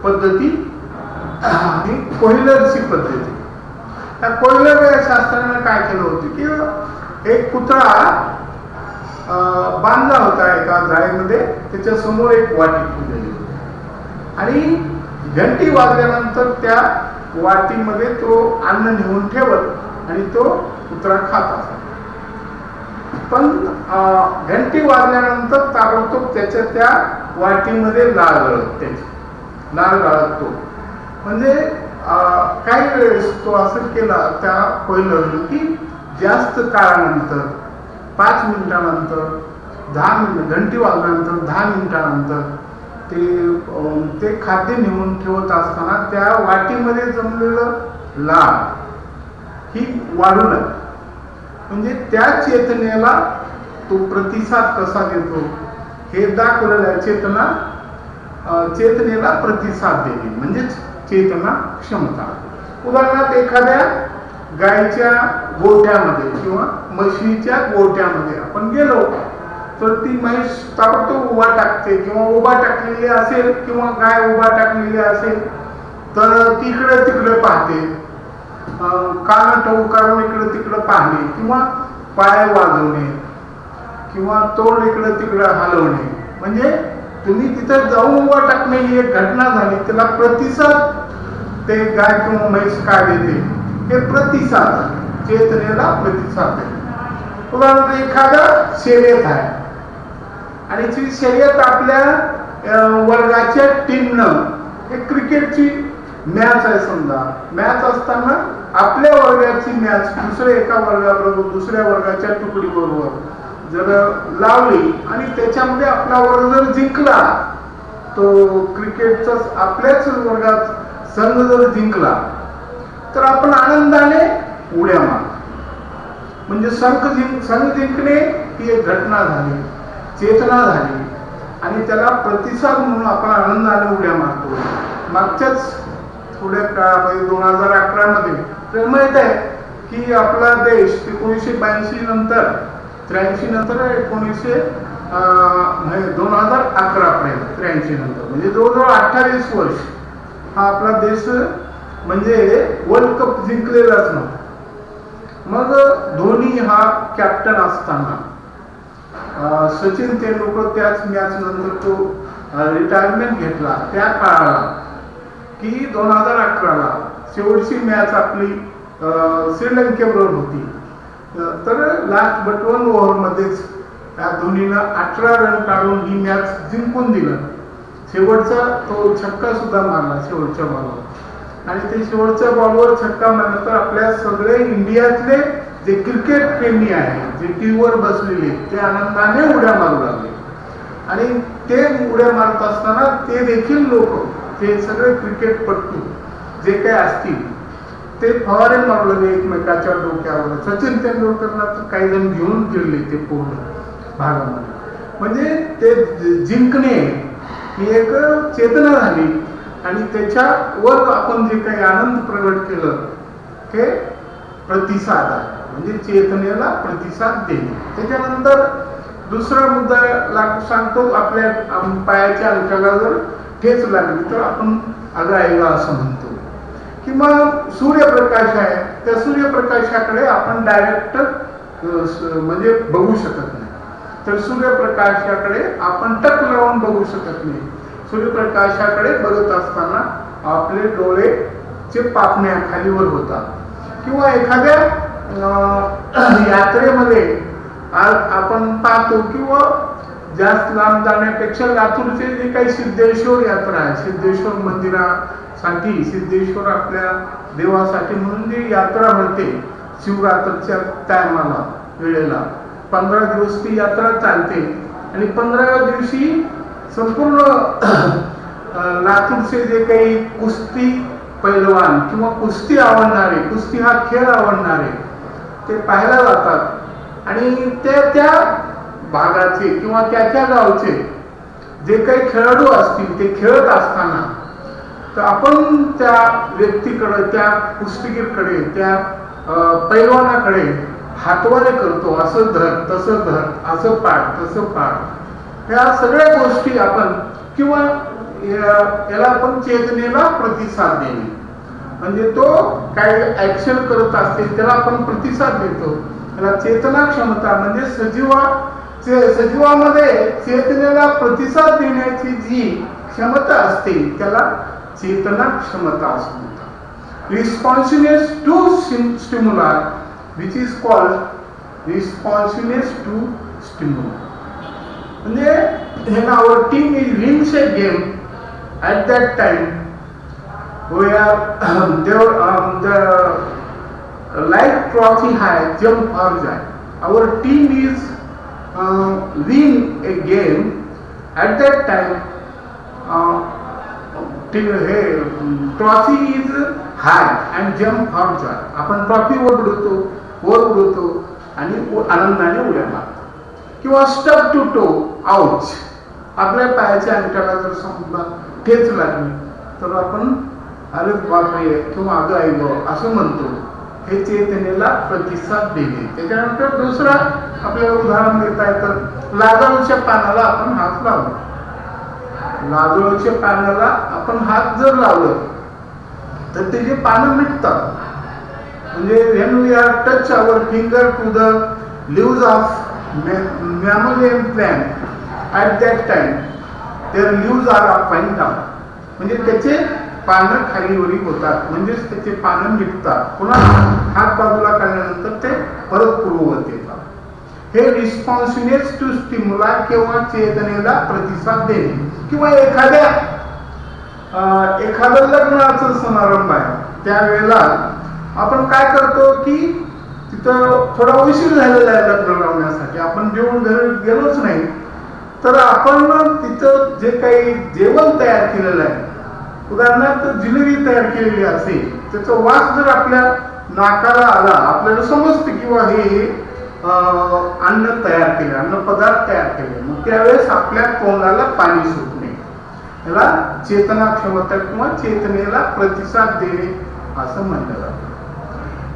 [SPEAKER 1] पद्धती आणि कोयलरची पद्धती. त्या कोयलर शास्त्राने काय केलं होतं की एक पुतळा बांधला होता एका जाळीमध्ये त्याच्या समोर एक वाटी ठेवलेली होती आणि घंटी वाजल्यानंतर त्या वाटीमध्ये तो अन्न नेऊन ठेवत आणि तो पुतळा खात असा. पण घंटी वाजल्यानंतर ताबडतोब त्याच्या त्या वाटीमध्ये लाळ गळत तो म्हणजे काही वेळेस तो असं केला त्या कोयलरनं की जास्त काळानंतर 5 मिनिटानंतर 10 मिनिट घंटी वाजल्यानंतर 10 मिनिटानंतर ते खाद्य नेऊन ठेवत असताना त्या वाटीमध्ये जमलेलं लाळ ही वाढू लागली. म्हणजे त्या चेतनेला तो प्रतिसाद कसा देतो हे दाखवलेलं आहे. चेतनेला प्रतिसाद देणे म्हणजेच चेतना क्षमता. उदाहरणार्थ एखाद्या गायीच्या गोठ्यामध्ये किंवा म्हशीच्या गोठ्यामध्ये आपण गेलो तर ती म्हैस ताबडतोब उभा टाकते किंवा उभा टाकलेली असेल किंवा गाय उभा टाकलेली असेल तर तिकडे तिकडे पाहते, कान टवकारून इकडे तिकडे पाहणे किंवा पाय वाजवणे किंवा तोंड इकडे तिकडे हलवणे. म्हणजे तुम्ही तिथं जाऊन उभा टाकणे ही एक घटना झाली. त्याला प्रतिसाद ते गाय किंवा म्हैस काय देते हे प्रतिसाद चेतनेला प्रतिसाद देते. उदाहरणार्थ एखादा शर्यत आहे आणि ती शर्यत आपल्या वर्गाच्या टीमनं एक क्रिकेटची मॅच आहे समजा. मॅच असताना आपल्या वर्गाची मॅच दुसऱ्या एका वर्गाबरोबर दुसऱ्या वर्गाच्या तुकडीबरोबर जर लावली आणि त्याच्यामध्ये आपला वर्ग जर जिंकला तो क्रिकेटचा आपल्याच वर्गात संघ जर जिंकला तर आपण आनंदाने उड्या मारतो. म्हणजे संघ जिंकणे ही एक घटना झाली, चेतना झाली आणि त्याला प्रतिसाद म्हणून आपण आनंदाने उड्या मारतो. मागच्याच थोड्या काळामध्ये 2011 मध्ये माहित आहे की आपला देश 1982 नंतर 83 नंतर 2011 पर्यंत 83 नंतर म्हणजे जवळजवळ 28 वर्ष हा आपला देश म्हणजे वर्ल्ड कप जिंकलेलाच नव्हता. मग धोनी हा कॅप्टन असताना सचिन तेंडुलकर त्याच मॅच नंतर तो रिटायरमेंट घेतला. त्या काळाला की 2011ला शेवटची मॅच आपली श्रीलंकेबरोबर होती. तर लास्ट बट 1 ओव्हरमध्येच त्या धोनीनं 18 रन काढून ही मॅच जिंकून दिलं. शेवटचा तो छक्का सुद्धा मारला शेवटच्या बॉलवर आणि ते शेवटच्या बॉलवर छक्का मारल्यानंतर आपल्या सगळे इंडियातले जे क्रिकेट प्रेमी आहे जे टीव्हीवर बसलेले ते आनंदाने उड्या मारू लागले. आणि ते उड्या मारत असताना ते देखील लोक ते सगळे क्रिकेटपटू जे काही असतील ते फवारे मारू लागले एकमेकाच्या डोक्यावर. सचिन तेंडुलकरला तर काही जण घेऊन गेले ते पूर्ण भागामध्ये. म्हणजे ते जिंकणे ही एक चेतना झाली आणि त्याच्यावर आपण जे काही आनंद प्रगट केलं हे प्रतिसाद आहे म्हणजे चेतनेला प्रतिसाद देणे. त्याच्यानंतर दुसरा मुद्दा सांगतो, आपल्या पायाच्या अंगठ्याला जर ठेच लागली तर आपण अगायला असं म्हणतो. किंवा सूर्यप्रकाश आहे त्या सूर्यप्रकाशाकडे आपण डायरेक्ट म्हणजे बघू शकत नाही. तर सूर्यप्रकाशाकडे आपण टक लावून बघू शकत नाही. सूर्यप्रकाशाकडे बघत असताना आपले डोळेचे पापण्या खालीवर होतात. किंवा एखाद्या यात्रेमध्ये आपण पाहतो, किंवा जास्त लांब जाण्यापेक्षा लातूरचे जे काही सिद्धेश्वर यात्रा आहे, सिद्धेश्वर मंदिरासाठी, सिद्धेश्वर आपल्या देवासाठी म्हणून जी यात्रा भरते शिवरात्रीच्या टायमाला, वेळेला 15 दिवस ती यात्रा चालते. आणि 15व्या दिवशी संपूर्ण लातूरचे जे काही कुस्ती पैलवान किंवा कुस्ती आवडणारे, कुस्ती हा खेळ आवडणारे ते पाहायला जातात. आणि त्या भागाचे किंवा त्या गावचे जे काही खेळाडू असतील ते खेळत असताना तर आपण त्या व्यक्तीकडे, त्या कुस्तीगीरकडे, त्या पैलवानाकडे हातवारे करतो. असं धर, तसं धर, असं पाड, तसं पाड. ह्या सगळ्या गोष्टी आपण, किंवा याला आपण चेतनेला प्रतिसाद देणे, म्हणजे तो काय ऍक्शन करत असतील त्याला आपण प्रतिसाद देतो. त्याला चेतना क्षमता, म्हणजे सजीवामध्ये चेतनेला प्रतिसाद देण्याची जी क्षमता असते त्याला चेतना क्षमता असं म्हणतात. Responsiveness to stimuli which is called responsiveness to stimuli. म्हणजे when our team is wins a game, at that time we are the like trophy high jump or jump. Our team is win a game, at that time trophy is high and jump or jump. आपण trophy वर उडवतो आणि आनंदाने उड्या मारतो. किंवा stuck to toe ouch, आपल्या पायाच्या अंगठ्याला जर समजा ठेच लागली तर आपण अरे बापरे किंवा अगं आई गं असं म्हणतो. हे चेतनेला प्रतिसाद देणे. त्याच्यानंतर दुसरा आपल्याला उदाहरण देता येतं, लाजळूच्या पानाला आपण हात लावलो. लाजळूच्या पानाला आपण हात जर लावलं तर त्याची पानं मिटतात. म्हणजे when we are touch our finger to the leaves of mammalian plant, at that time their leaves are up and down. म्हणजे त्याचे पानं खालीवरी होतात, म्हणजेच त्याचे पानं निघतात. पुन्हा हात बाजूला काढल्यानंतर ते परत पूर्ववत येतात. हे रिस्पॉन्सिव्हनेस टू स्टिम्युला किंवा चेतनेला प्रतिसाद देणे. किंवा एखादं लग्नाचा समारंभ आहे, त्यावेळेला आपण काय करतो की तिथं थोडा उशीर झालेला आहे लग्न लावण्यासाठी, आपण जेवण घरी गेलोच नाही, तर आपण तिथं जे काही जेवण तयार केलेलं आहे, उदाहरणार्थ जिलेबी तयार केलेली असेल, त्याचा वास जर आपल्या नाकाला आला, आपल्याला समजतं किंवा हे अन्न तयार केले, अन्न पदार्थ तयार केले, मग त्यावेळेस आपल्या तोंडाला पाणी सुटणे, याला चेतना क्षमता किंवा चेतनेला प्रतिसाद देणे असं म्हणलं जातं.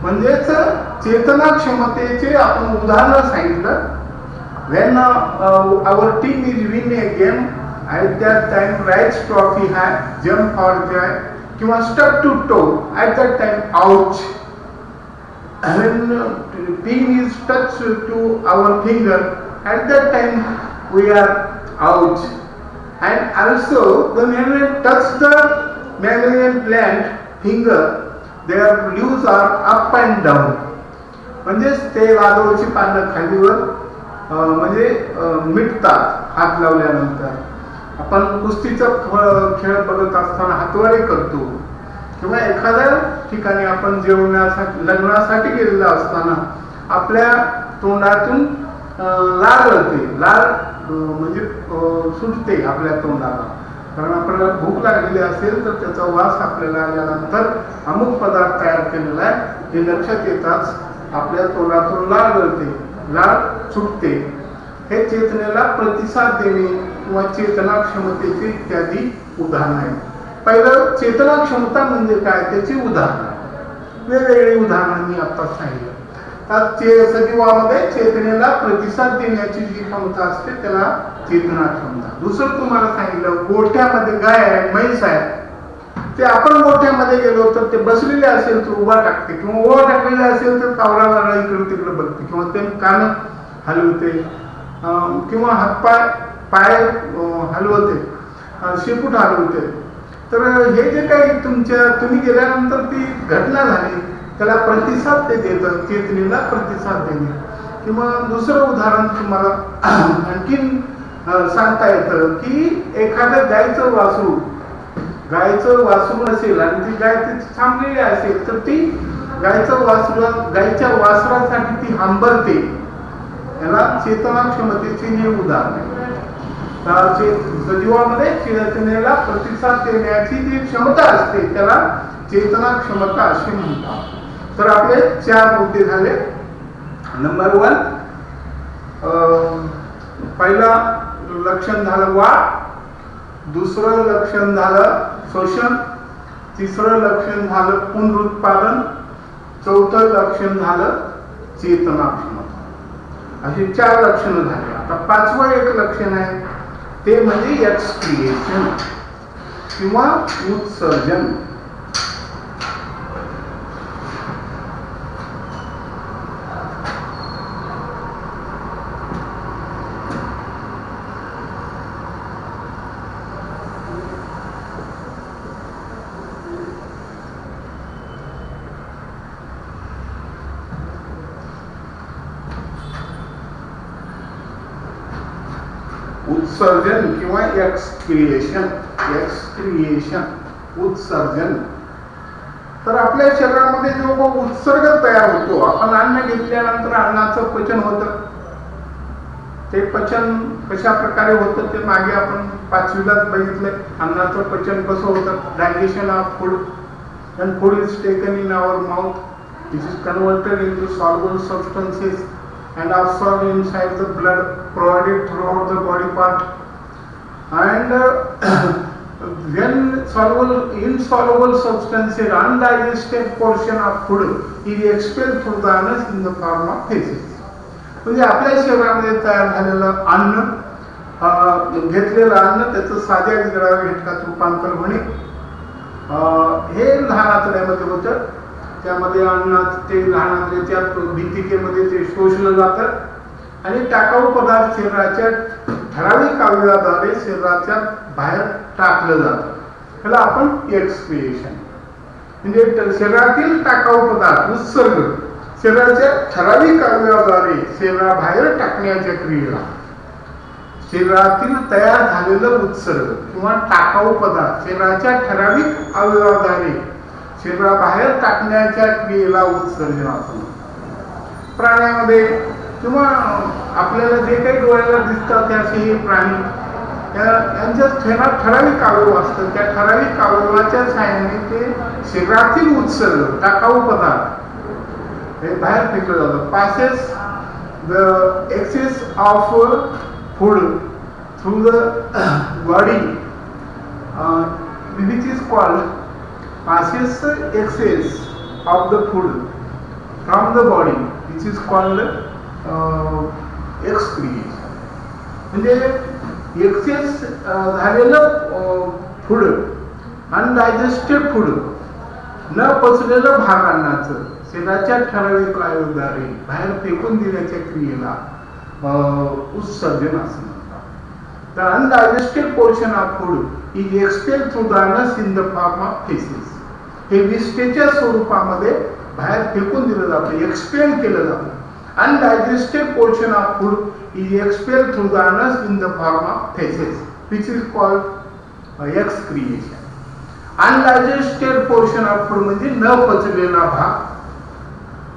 [SPEAKER 1] म्हणजेच चेतना क्षमतेचे आपण उदाहरण सांगितलं. when our team is win a game, at that time rise trophy high, jump or joy, किंवा stuck to toe, at that time ouch. when team is touch to our finger, at that time we are ouch. And also when we touch the mammalian plant finger, their leaves are up and down. म्हणजेच ते लाजळूची पानं खालीवर म्हणजे मिटतात हात लावल्यानंतर. आपण कुस्तीचा खेळ बघत असताना हातवारे करतो, किंवा एखाद्या ठिकाणी आपण जेवणासाठी लग्नासाठी गेलेला असताना आपल्या तोंडातून लाळ गळते, लाळ म्हणजे सुटते आपल्या तोंडाला, कारण आपल्याला भूक लागलेली असेल तर त्याचा वास आपल्याला आल्यानंतर अमुक पदार्थ तयार केलेला आहे हे लक्षात येताच आपल्या तोंडातून लाळ गळते, लाळ सुटते. हे चेतनेला प्रतिसाद देणे किंवा चेतना क्षमतेचे इत्यादी उदाहरण आहे. पहिलं चेतना क्षमता म्हणजे काय त्याची उदाहरण, वेगवेगळी उदाहरणं मी आता सांगितलं. तर सजीवामध्ये चेतनेला प्रतिसाद देण्याची जी क्षमता असते त्याला चेतना क्षमता. दुसरं तुम्हाला सांगितलं, गोठ्यामध्ये गाय आहे, म्हैस आहे, ते आपण गोठ्यामध्ये गेलो तर ते बसलेले असेल तर उभा टाकते, किंवा उभा टाकलेले असेल तर कावळा इकडे तिकडे बघते, किंवा ते कान हलवते, किंवा हातपाय पाय हलवते, शेपूट हलवते. तर हे जे काही तुम्ही गेल्यानंतर ती घटना झाली त्याला प्रतिसाद ते देतं, चेतनेला प्रतिसाद देणे. किंवा दुसरं उदाहरण तुम्हाला आणखीन सांगता येतं की एखादं गायचं वासरू असेल आणि ती गाय तिथे थांबलेली असेल तर ती गायच्या वासरासाठी ती हंबरते. याला चेतना क्षमतेचे हे उदाहरण आहे. सजीवामध्ये चेतनेला प्रतिसाद देण्याची जी क्षमता असते त्याला चेतना क्षमता असे म्हणतात. तर आपले 4 मुद्दे झाले. नंबर 1, पहिला लक्षण झालं वाढ, दुसरं लक्षण झालं शोषण, तिसरं लक्षण झालं पुनरुत्पादन, चौथं लक्षण झालं चेतना क्षमता. अशी 4 लक्षणं झाली. आता 5वं एक लक्षण आहे ते म्हणजे एक्सक्रिएशन किंवा उत्सर्जन. उत्सर्जन किंवा एक्सक्रिएशन उत्सर्जन. तर आपल्या शरीरामध्ये जो उत्सर्ग तयार होतो, आपण अन्न घेतल्यानंतर अन्नाचं पचन होतं. ते पचन कशा प्रकारे होतं ते मागे आपण 5वीलाच बघितलंय. अन्नाचं पचन कसं होतं, digestion of food, and food is taken in our mouth, which is converted into soluble substances and absorbed inside the blood, provided throughout the body part, and when insoluble substances, undigested portion of food is expelled through the anus in the form of feces. म्हणजे आपल्या शरीरामध्ये तयार झालेलं अन्न, घेतलेलं अन्न त्याचं साध्या विरघळाव्या घटकात रूपांतर होणे, हे लहान आतड्यामध्ये होतं. त्यामध्ये ते लहान आतड्याच्या भिंतिकेमध्ये ते शोषलं जातं आणि टाकाऊ पदार्थ शरीराच्या ठराविक अवयवाद्वारे शरीराच्या बाहेर टाकलं जातं. त्याला आपण एक्सक्रिएशन म्हणजे शरीरातील टाकाऊ पदार्थ उत्सर्ग शरीराच्या ठराविक अवयवाद्वारे शरीराबाहेर टाकण्याच्या क्रियेला शरीरातील तयार झालेलं उत्सर्ग किंवा टाकाऊ पदार्थ शरीराच्या ठराविक अवयवाद्वारे शरीराबाहेर टाकण्याच्या क्रियेला उत्सर्जन आपण. प्राण्यामध्ये किंवा आपल्याला जे काही डोळ्याला दिसतात ते असे हे प्राणी यांच्या ठराविक अवयव असतात. त्या ठराविक अवयवाच्या सहाय्याने ते शरीरातील उत्सर्ग टाकाऊ पदार्थ हे बाहेर फेकलं जातं. Passes the excess of food through the body, which is called passes excess of the food from the body, which is called excretion. म्हणजे एक्सेस झालेलं फूड, अनडायजेस्टेड फूड, न पचलेलं भाग अन्नाचं शरीराच्या ठराविक अवयवाद्वारे बाहेर फेकून देण्याच्या क्रियेला उत्सर्जन असं म्हणतात. The undigested portion of food is expelled through the anus in the form of feces. हे विष्ठेच्या स्वरूपामध्ये बाहेर फेकून दिलं जातं, एक्सपेल केलं जातं. Undigested portion of food is expelled through the anus in the form of feces, which is called excretion. Undigested portion of food म्हणजे न पचलेला भाग,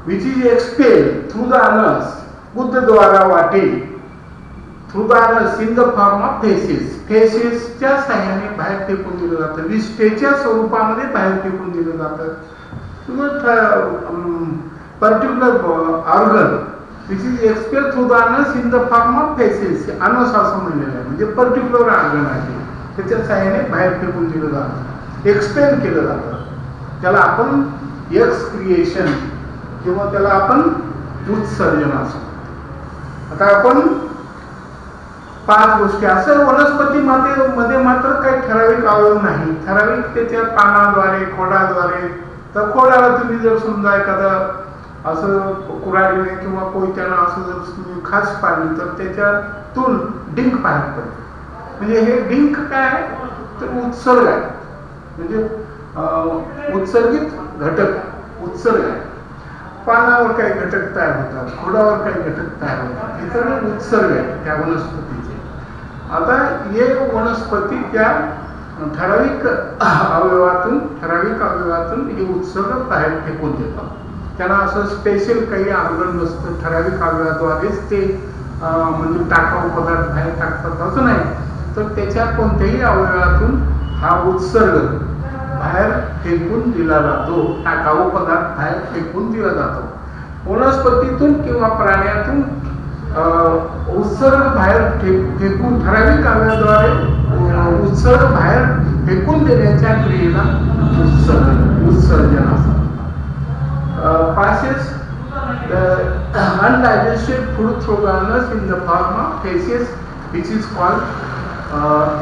[SPEAKER 1] which is expelled through the anus बुद्धद्वारा वाटे, through the anus in the form of faeces, फेसेसच्या सहाय्याने बाहेर फेकून दिलं जातं, विष्ठेच्या स्वरूपामध्ये बाहेर फेकून दिलं जातं. Particular organ which is expel through the anus in the form of faces, Anas असं म्हणलेलं आहे म्हणजे पर्टिक्युलर ऑर्गन आहे, त्याच्या सहाय्याने बाहेर फेकून दिलं जातं, एक्सपेल केलं जातं. त्याला आपण एक्सक्रिएशन किंवा त्याला आपण उत्सर्जन असं. आता आपण 5 गोष्टी. असं वनस्पती मध्ये मात्र काही ठराविक अवयव नाही. ठराविक त्याच्या पानाद्वारे, खोडाद्वारे. तर खोडाला तुम्ही जर समजा एखादा असं कुऱ्हाडीने किंवा कोयत्यानं असं जर तुम्ही खास पाडली तर त्याच्यातून डिंक बाहेर पडते. म्हणजे हे डिंक काय तर उत्सर्ग आहे. म्हणजे उत्सर्गित घटक उत्सर्ग आहे. पानावर काही घटक तयार होतात, खोडावर काही घटक तयार होतात, हे सगळे उत्सर्ग आहे त्या वनस्पतीचे. आता हे वनस्पती त्या ठराविक अवयवातून हे उत्सर्ग बाहेर फेकून देतात. त्यांना असं स्पेशल काही आंदोलन नसतं. ठराविक अवयवाद्वारेच ते म्हणजे टाकाऊ पदार्थ बाहेर टाकतात असं नाही. तर त्याच्या कोणत्याही अवयवातून हा उत्सर्ग बाहेर फेकून दिला जातो. टाकाऊ पदार्थ बाहेर फेकून दिला जातो. वनस्पतीतून किंवा प्राण्यातून उत्सर्ग बाहेर फेकून ठराविक अवयवाद्वारे उत्सर्ग बाहेर फेकून देण्याच्या क्रियेला उत्सर्जन असतात. passes the undigested food through the anus in the form of feces, which is called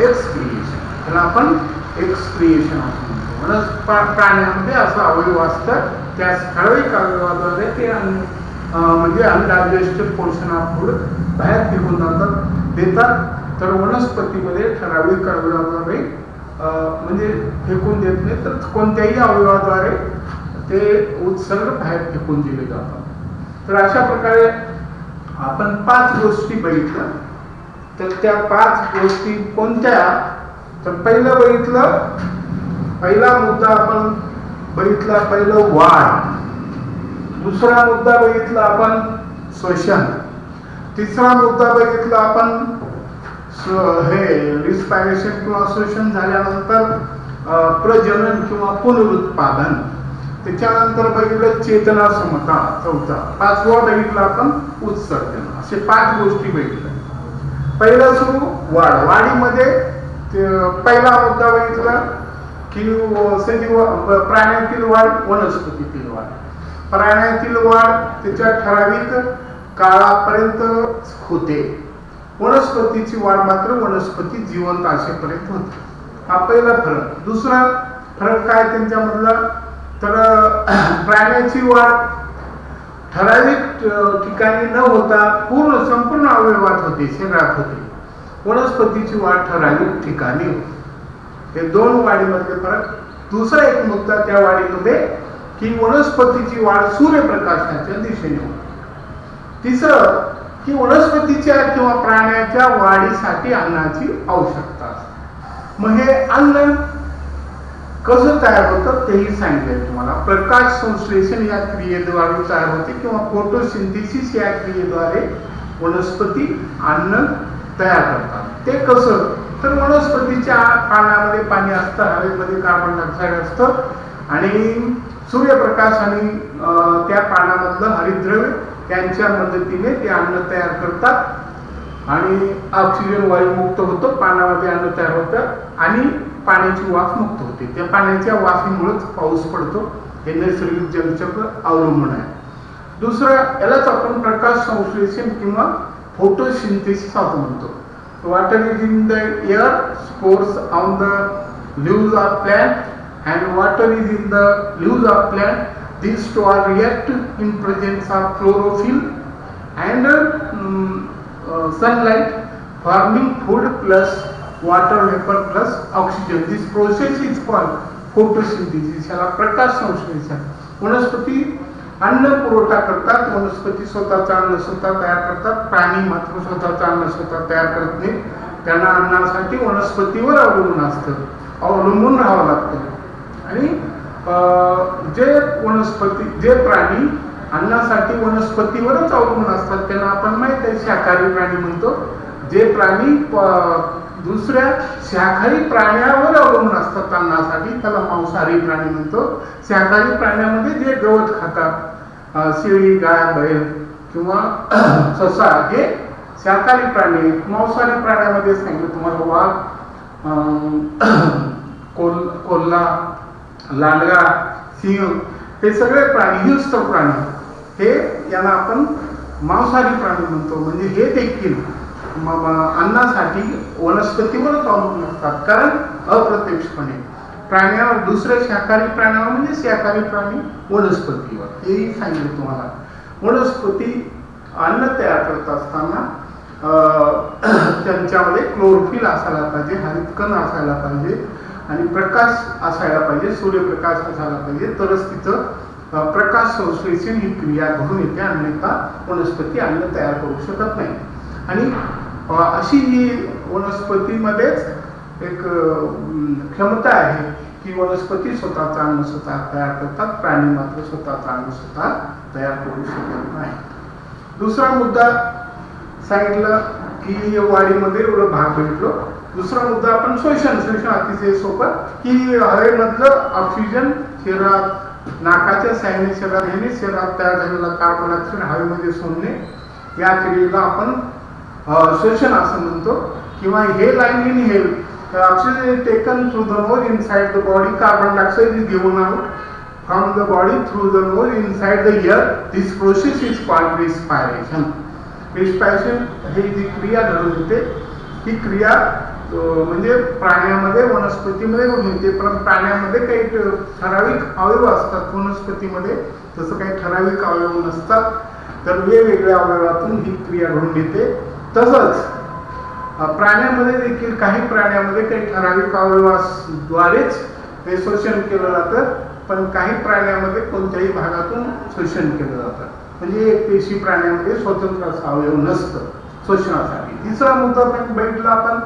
[SPEAKER 1] excretion. त्याला आपण एक्सक्रिएशन असं म्हणतो. प्राण्यामध्ये असं अवयव असतात त्या ठराविक अवयवाद्वारे ते म्हणजे अनडायजेस्टेड पोर्शन ऑफ फूड बाहेर फेकून देतात. तर वनस्पतीमध्ये ठराविक अवयवाद्वारे म्हणजे फेकून देत नाही, तर कोणत्याही अवयवाद्वारे ते उत्सर्ग बाहेर फेकून दिले जातात. तर अशा प्रकारे आपण 5 गोष्टी बघितल्या. तर त्या 5 गोष्टी कोणत्या? तर पहिला मुद्दा आपण बघितला पहिलं वाढ. दुसरा मुद्दा बघितला आपण श्वसन. तिसरा मुद्दा बघितला आपण हे रिस्पायरेशन किंवा श्वसन झाल्यानंतर प्रजनन किंवा पुनरुत्पादन. त्याच्यानंतर बघितलं चेतना समता. चौथा. 5वा बघितला आपण उत्सर्जन. असे 5 गोष्टी बघितल्या. पहिला सुरू वाढ. वाढीमध्ये पहिला मुद्दा बघितला की सजीव प्राण्यातील वाढ, वनस्पतीतील वाढ. प्राण्यातील वाढ त्याच्या ठराविक काळापर्यंत होते. वनस्पतीची वाढ मात्र वनस्पती जिवंत असेपर्यंत होते. हा पहिला फरक. दुसरा फरक काय त्यांच्यामधला? तर प्राण्याची वाढ ठराविक ठिकाणी न होता संपूर्ण अवयवात होते, शरीरात होते. वनस्पतीची वाढ ठराविक ठिकाणी होते. हे 2 वाढीमधले फरक. दुसरा एक मुद्दा त्या वाढीमध्ये की वनस्पतीची वाढ सूर्यप्रकाशाच्या दिशेने होते. तिसरं की वनस्पतीच्या किंवा प्राण्याच्या वाढीसाठी अन्नाची आवश्यकता असते. मग हे अन्न कसं तयार होतं तेही सांगितलं तुम्हाला. प्रकाश संश्लेषण या क्रियेद्वारे तयार होते किंवा फोटोसिंथेसिस या क्रियेद्वारे वनस्पती अन्न तयार करतात. ते कसं? तर वनस्पतीच्या पानामध्ये पाणी असतं, हवेमध्ये कार्बन डायऑक्साईड असतं आणि सूर्यप्रकाश आणि त्या पानामधलं हरितद्रव्य यांच्या मदतीने ते अन्न तयार करतात आणि ऑक्सिजन वायू मुक्त होतो. पानामध्ये अन्न तयार होतं आणि पाण्याची वाफ मुक्त होते. त्या पाण्याच्या वाफीमुळेच पाऊस पडतो. हे नैसर्गिक जलचक्र अवलंबून आहे. दुसरं यालाच आपण प्रकाश संश्लेषण किंवा फोटोसिंथेसिस असं म्हणतो. Water is in the air, spores on the leaves of plant, and water is in the leaves of plant. These two are react in presence of chlorophyll and sunlight, forming food plus water vapor plus oxygen. This process is called photosynthesis. याला प्रकाश संश्लेषण. वनस्पती अन्न पुरवठा करतात. वनस्पती स्वतःचं अन्न स्वतः तयार करतात. प्राणी मात्र स्वतःचं अन्न स्वतः तयार करत नाही. त्यांना अन्नासाठी वनस्पतीवर अवलंबून राहावं लागतं. आणि जे प्राणी अन्नासाठी वनस्पतीवरच अवलंबून असतात त्यांना आपण माहित आहे शाकाहारी प्राणी म्हणतो. जे प्राणी दुसऱ्या शाकाहारी प्राण्यावर अवलंबून असतात अन्नासाठी त्याला मांसाहारी प्राणी म्हणतो. शाकाहारी प्राण्यामध्ये जे गवत खातात, शेळी, गाय, बैल किंवा ससा हे शाकाहारी प्राणी. मांसाहारी प्राण्यामध्ये सांगितलं तुम्हाला वाघ, कोल्हा, लांडगा, सिंह हे सगळे प्राणी हिंस्र प्राणी हे यांना आपण मांसाहारी प्राणी म्हणतो. म्हणजे हे देखील अन्नासाठी वनस्पतीवरच अवलंबून असतात, कारण अप्रत्यक्षपणे प्राण्यावर, दुसऱ्या शाकाहारी प्राण्यावर म्हणजे शाकाहारी प्राणी वनस्पतीवर, हेही सांगितलं तुम्हाला. वनस्पती अन्न तयार करत असताना त्यांच्यामध्ये क्लोरोफिल असायला पाहिजे, हरितकण असायला पाहिजे आणि प्रकाश असायला पाहिजे, सूर्यप्रकाश असायला पाहिजे, तरच तिथं प्रकाश संश्लेषण ही क्रिया घडून येते, अन्यथा वनस्पती अन्न तयार करू शकत नाही. आणि अशी ही वनस्पतीमध्येच एक क्षमता आहे की वनस्पती स्वतःचं अन्न स्वतः तयार करतात, प्राणी मात्र स्वतःचं अन्न स्वतः तयार करू शकत नाही. दुसरा मुद्दा सांगितलं की वाढीमध्ये एवढं भाग भेटलो. दुसरा मुद्दा आपण श्वसन अतिशय सोपं, की हवेमधलं ऑक्सिजन शरीरात नाकाच्या साह्याने शरीरात घेणे, शरीरात तयार झालेला कार्बन डायऑक्साईड हवेमध्ये सोडणे, या क्रियेला आपण श्वसन असं म्हणतो. किंवा हे line inhale oxygen is taken through the nose inside the body, carbon dioxide is given out from the body through the nose inside the air. This process is called respiration. Respiration ही जी क्रिया घडून येते, ही क्रिया म्हणजे प्राण्यामध्ये वनस्पतीमध्ये घडून येते, पण प्राण्यामध्ये काही ठराविक अवयव असतात, वनस्पतीमध्ये तसं काही ठराविक अवयव नसतात, तर वेगवेगळ्या अवयवातून ही क्रिया घडून येते. तसंच प्राण्यामध्ये देखील काही प्राण्यामध्ये काही ठराविक अवयवाद्वारेच हे शोषण केलं जातं, पण काही प्राण्यामध्ये कोणत्याही भागातून शोषण केलं जातं, म्हणजे एक पेशी प्राण्यामध्ये स्वतंत्र असा अवयव नसतं शोषणासाठी. तिसरा मुद्दा बघितला आपण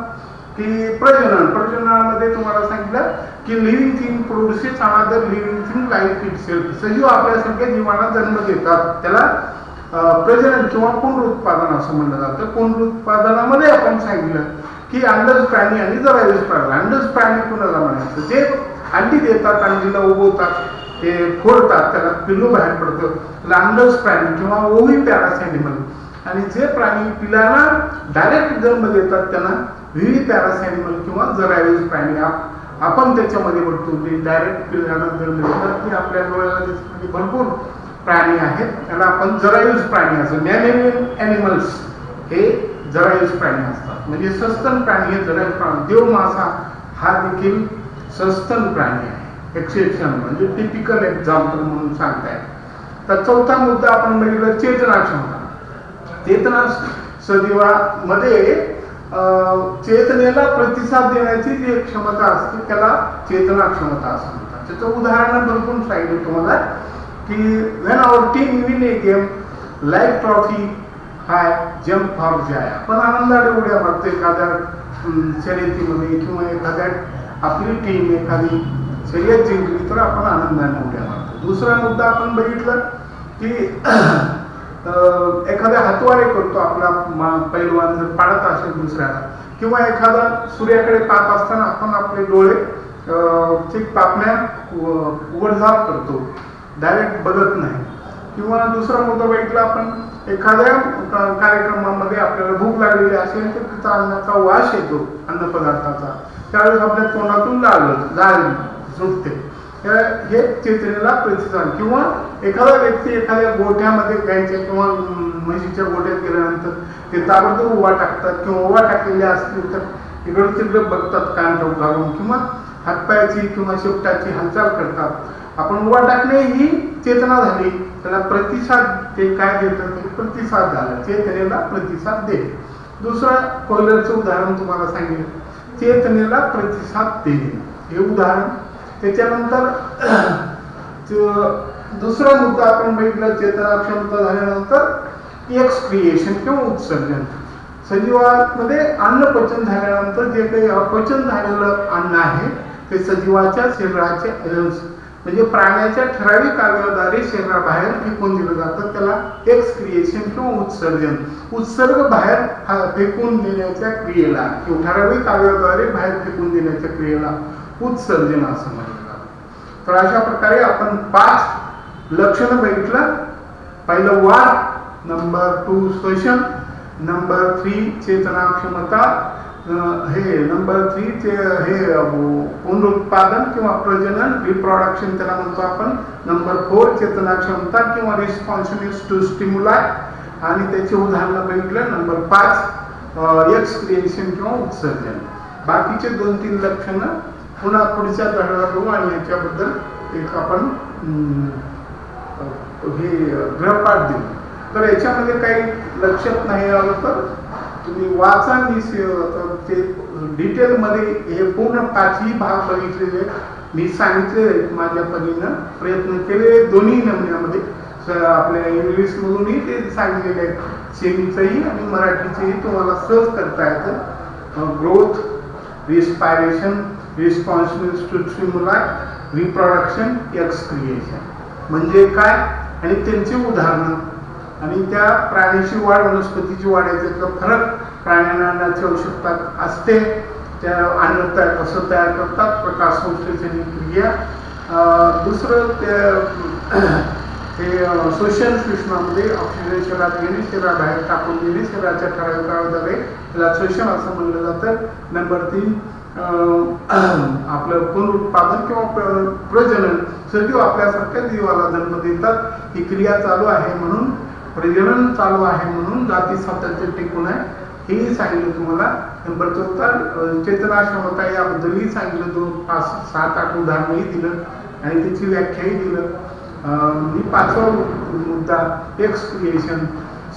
[SPEAKER 1] की प्रजनन. प्रजननामध्ये तुम्हाला सांगितलं की living thing produces another living thing like itself. सजीव आपल्यासारख्या जीवांना जन्म देतात, त्याला प्रजनन किंवा पुनरुत्पादन असं म्हणलं जातं. पुनरुत्पादनामध्ये आपण सांगितलं की अंडज प्राणी आणि जरायुज प्राणी. अंडज प्राणी कुणाला म्हणायचं, जे अंडी देतात, अंडीला उगवतात, ते फोडतात, त्याला पिल्लू बाहेर पडतं, त्याला अंडज प्राणी किंवा ओव्ही पॅरस ॲनिमल. आणि जे प्राणी पिलाला डायरेक्ट जन्म देतात त्यांना व्हिवी पॅरस ॲनिमल किंवा जरायुज प्राणी. आपण त्याच्यामध्ये बघतो जे डायरेक्ट पिल्लाला जन्म देतात, की आपल्या डोळ्याला दिसणारे भरपूर प्राणी आहेत, त्याला आपण जरायुज प्राणी असं, मॅमेलियन ॲनिमल्स हे जरायुज प्राणी असतात. म्हणजे सस्तन प्राणी हे जरायुज प्राणी. देव मासा हा देखील सस्तन प्राणी आहे, एक्सेप्शन म्हणजे टिपिकल एक्झाम्पल म्हणून सांगताय. तर चौथा मुद्दा आपण बघितला चेतना क्षमता. चेतना सजीवामध्ये चेतनेला प्रतिसाद देण्याची जी एक क्षमता असते त्याला चेतना क्षमता असं म्हणतात. त्याचं उदाहरण भरपूर सांगितलं तुम्हाला की when our team win a game like trophy high jump for joy. आपण आनंदाने उड्या मारतो एखाद्या शर्यतीमध्ये, किंवा एखाद्या आपली टीम एखादी शर्यत जिंकली तर आपण आनंदाने उड्या मारतो. दुसरा मुद्दा आपण बघितलं की एखाद्या हातवारे करतो आपला पैलवान जर पाडत असेल दुसऱ्याला, किंवा एखादा सूर्याकडे पाहत असताना आपण आपले डोळे पापण्या उघडझाप करतो, डायरेक्ट बघत नाही. किंवा दुसरा मुद्दा बघितला आपण एखाद्या कार्यक्रमामध्ये आपल्याला भूक लागलेली असेल तर तिचा अन्नाचा वास येतो अन्नपदार्थाचा, त्यावेळेस आपल्या तोंडातून लाळ सुटते, हे चेतनेला प्रतिसाद. किंवा एखादा व्यक्ती एखाद्या गोठ्यामध्ये गायच्या किंवा म्हशीच्या गोठ्यात गेल्यानंतर ते ताबडतोब उभा टाकतात, किंवा उभा टाकलेले असतील तर इकडं तिकडं बघतात कान ठोक घालून, किंवा हातपायाची किंवा शेपटाची हालचाल करतात. आपण उभा टाकणे ही चेतना झाली, त्याला प्रतिसाद ते काय देतं ते प्रतिसाद झाला, चेतनेला प्रतिसाद दे. दुसरं कोयलरचं उदाहरण तुम्हाला सांगितलं, चेतनेला प्रतिसाद देणे हे उदाहरण. त्याच्यानंतर दुसरा मुद्दा आपण बघितला चेतना क्षमता झाल्यानंतर एक्सक्रिएशन किंवा उत्सर्जन. सजीवामध्ये अन्न पचन झाल्यानंतर जे काही अपचन झालेलं अन्न आहे ते सजीवाच्या शरीराचे अयन्स म्हणजे प्राण्याच्या ठराविक अवयवाद्वारे शरीराबाहेर फेकून दिलं जातं, त्याला एक्सक्रिएशन किंवा उत्सर्जन. उत्सर्ग बाहेर फेकून देण्याच्या क्रियेला किंवा ठराविक अवयवाद्वारे बाहेर फेकून देण्याच्या क्रियेला उत्सर्जन असं म्हटलं जातं. तर अशा प्रकारे आपण 5 लक्षणं बघितलं. पहिलं वाढ, नंबर 2 श्वसन, नंबर 3 चेतना क्षमता, हे नंबर 3 हे पुनरुत्पादन किंवा प्रजनन रिप्रोडक्शन त्याला म्हणतो आपण. नंबर 4 चेतना क्षमता किंवा रिस्पॉन्सिव्हनेस टू स्टिम्युलाई आणि त्याचे उदाहरण बघितलं. नंबर 5 एक्सक्रिएशन किंवा उत्सर्जन. बाकीचे 2-3 लक्षणं पुन्हा पुढच्या धड्याला बघू आणि याच्याबद्दल एक आपण हे गृहपाठ देऊ. तर याच्यामध्ये काही लक्षात नाही आलं तर तुम्ही वाचा. मी ते डिटेलमध्ये हे पूर्ण 5ही भाग बघितलेले मी सांगितले माझ्या परीनं प्रयत्न केले दोन्ही नमुन्यामध्ये. आपल्या इंग्लिशमधूनही ते सांगितलेले आहे, सेमीचंही आणि मराठीचंही तुम्हाला सहज करता येतं. Growth, respiration, responsible to stimuli, reproduction, excretion म्हणजे काय आणि त्यांची उदाहरणं आणि त्या प्राण्याची वाढ वनस्पतीची वाढ याच्यातलं फरक, प्राण्यांना अन्नाची आवश्यकता असते, त्या अन्न तयार कसं तयार करतात, प्रकाश संश्लेषण क्रिया. दुसरं ते श्वसन श्लेषणामध्ये ऑक्सिजन शरीरात घेणे, शरीराबाहेर टाकून देणे, शरीराच्या ठराविक काळाद्वारे त्याला श्वसन असं म्हणलं जातं. नंबर 3 आपलं पुनरुत्पादन किंवा प्रजनन. सजीव आपल्यासारख्या जीवाला जन्म देतात. ही क्रिया चालू आहे म्हणून, प्रजनन चालू आहे म्हणून जाती सातत्य टिकून आहे हेही सांगितलं तुम्हाला. नंबर 4 चेतना क्षमता याबद्दलही सांगितलं. 2, 5, 7, 8 उदाहरणही दिलं आणि त्याची व्याख्याही दिलं. 5वा मुद्दा एक्सक्रिएशन.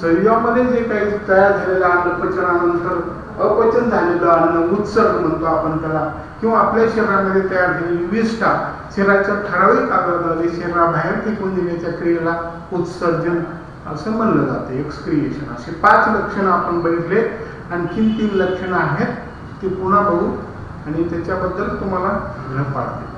[SPEAKER 1] शरीरामध्ये जे काही तयार झालेलं अन्न पचनानंतर अपचन झालेलं अन्न उत्सर्ग म्हणतो आपण त्याला, किंवा आपल्या शरीरामध्ये तयार झालेली विष्ठा शरीराच्या ठराविक आकाराद्वारे शरीराबाहेर फेकून देण्याच्या क्रियेला उत्सर्जन असं म्हणलं जातं, एक्सक्रिएशन. असे 5 लक्षणं आपण बघितले. आणखीन 3 लक्षणं आहेत, ती पुन्हा बघू आणि त्याच्याबद्दल तुम्हाला गृहपाठ देऊ.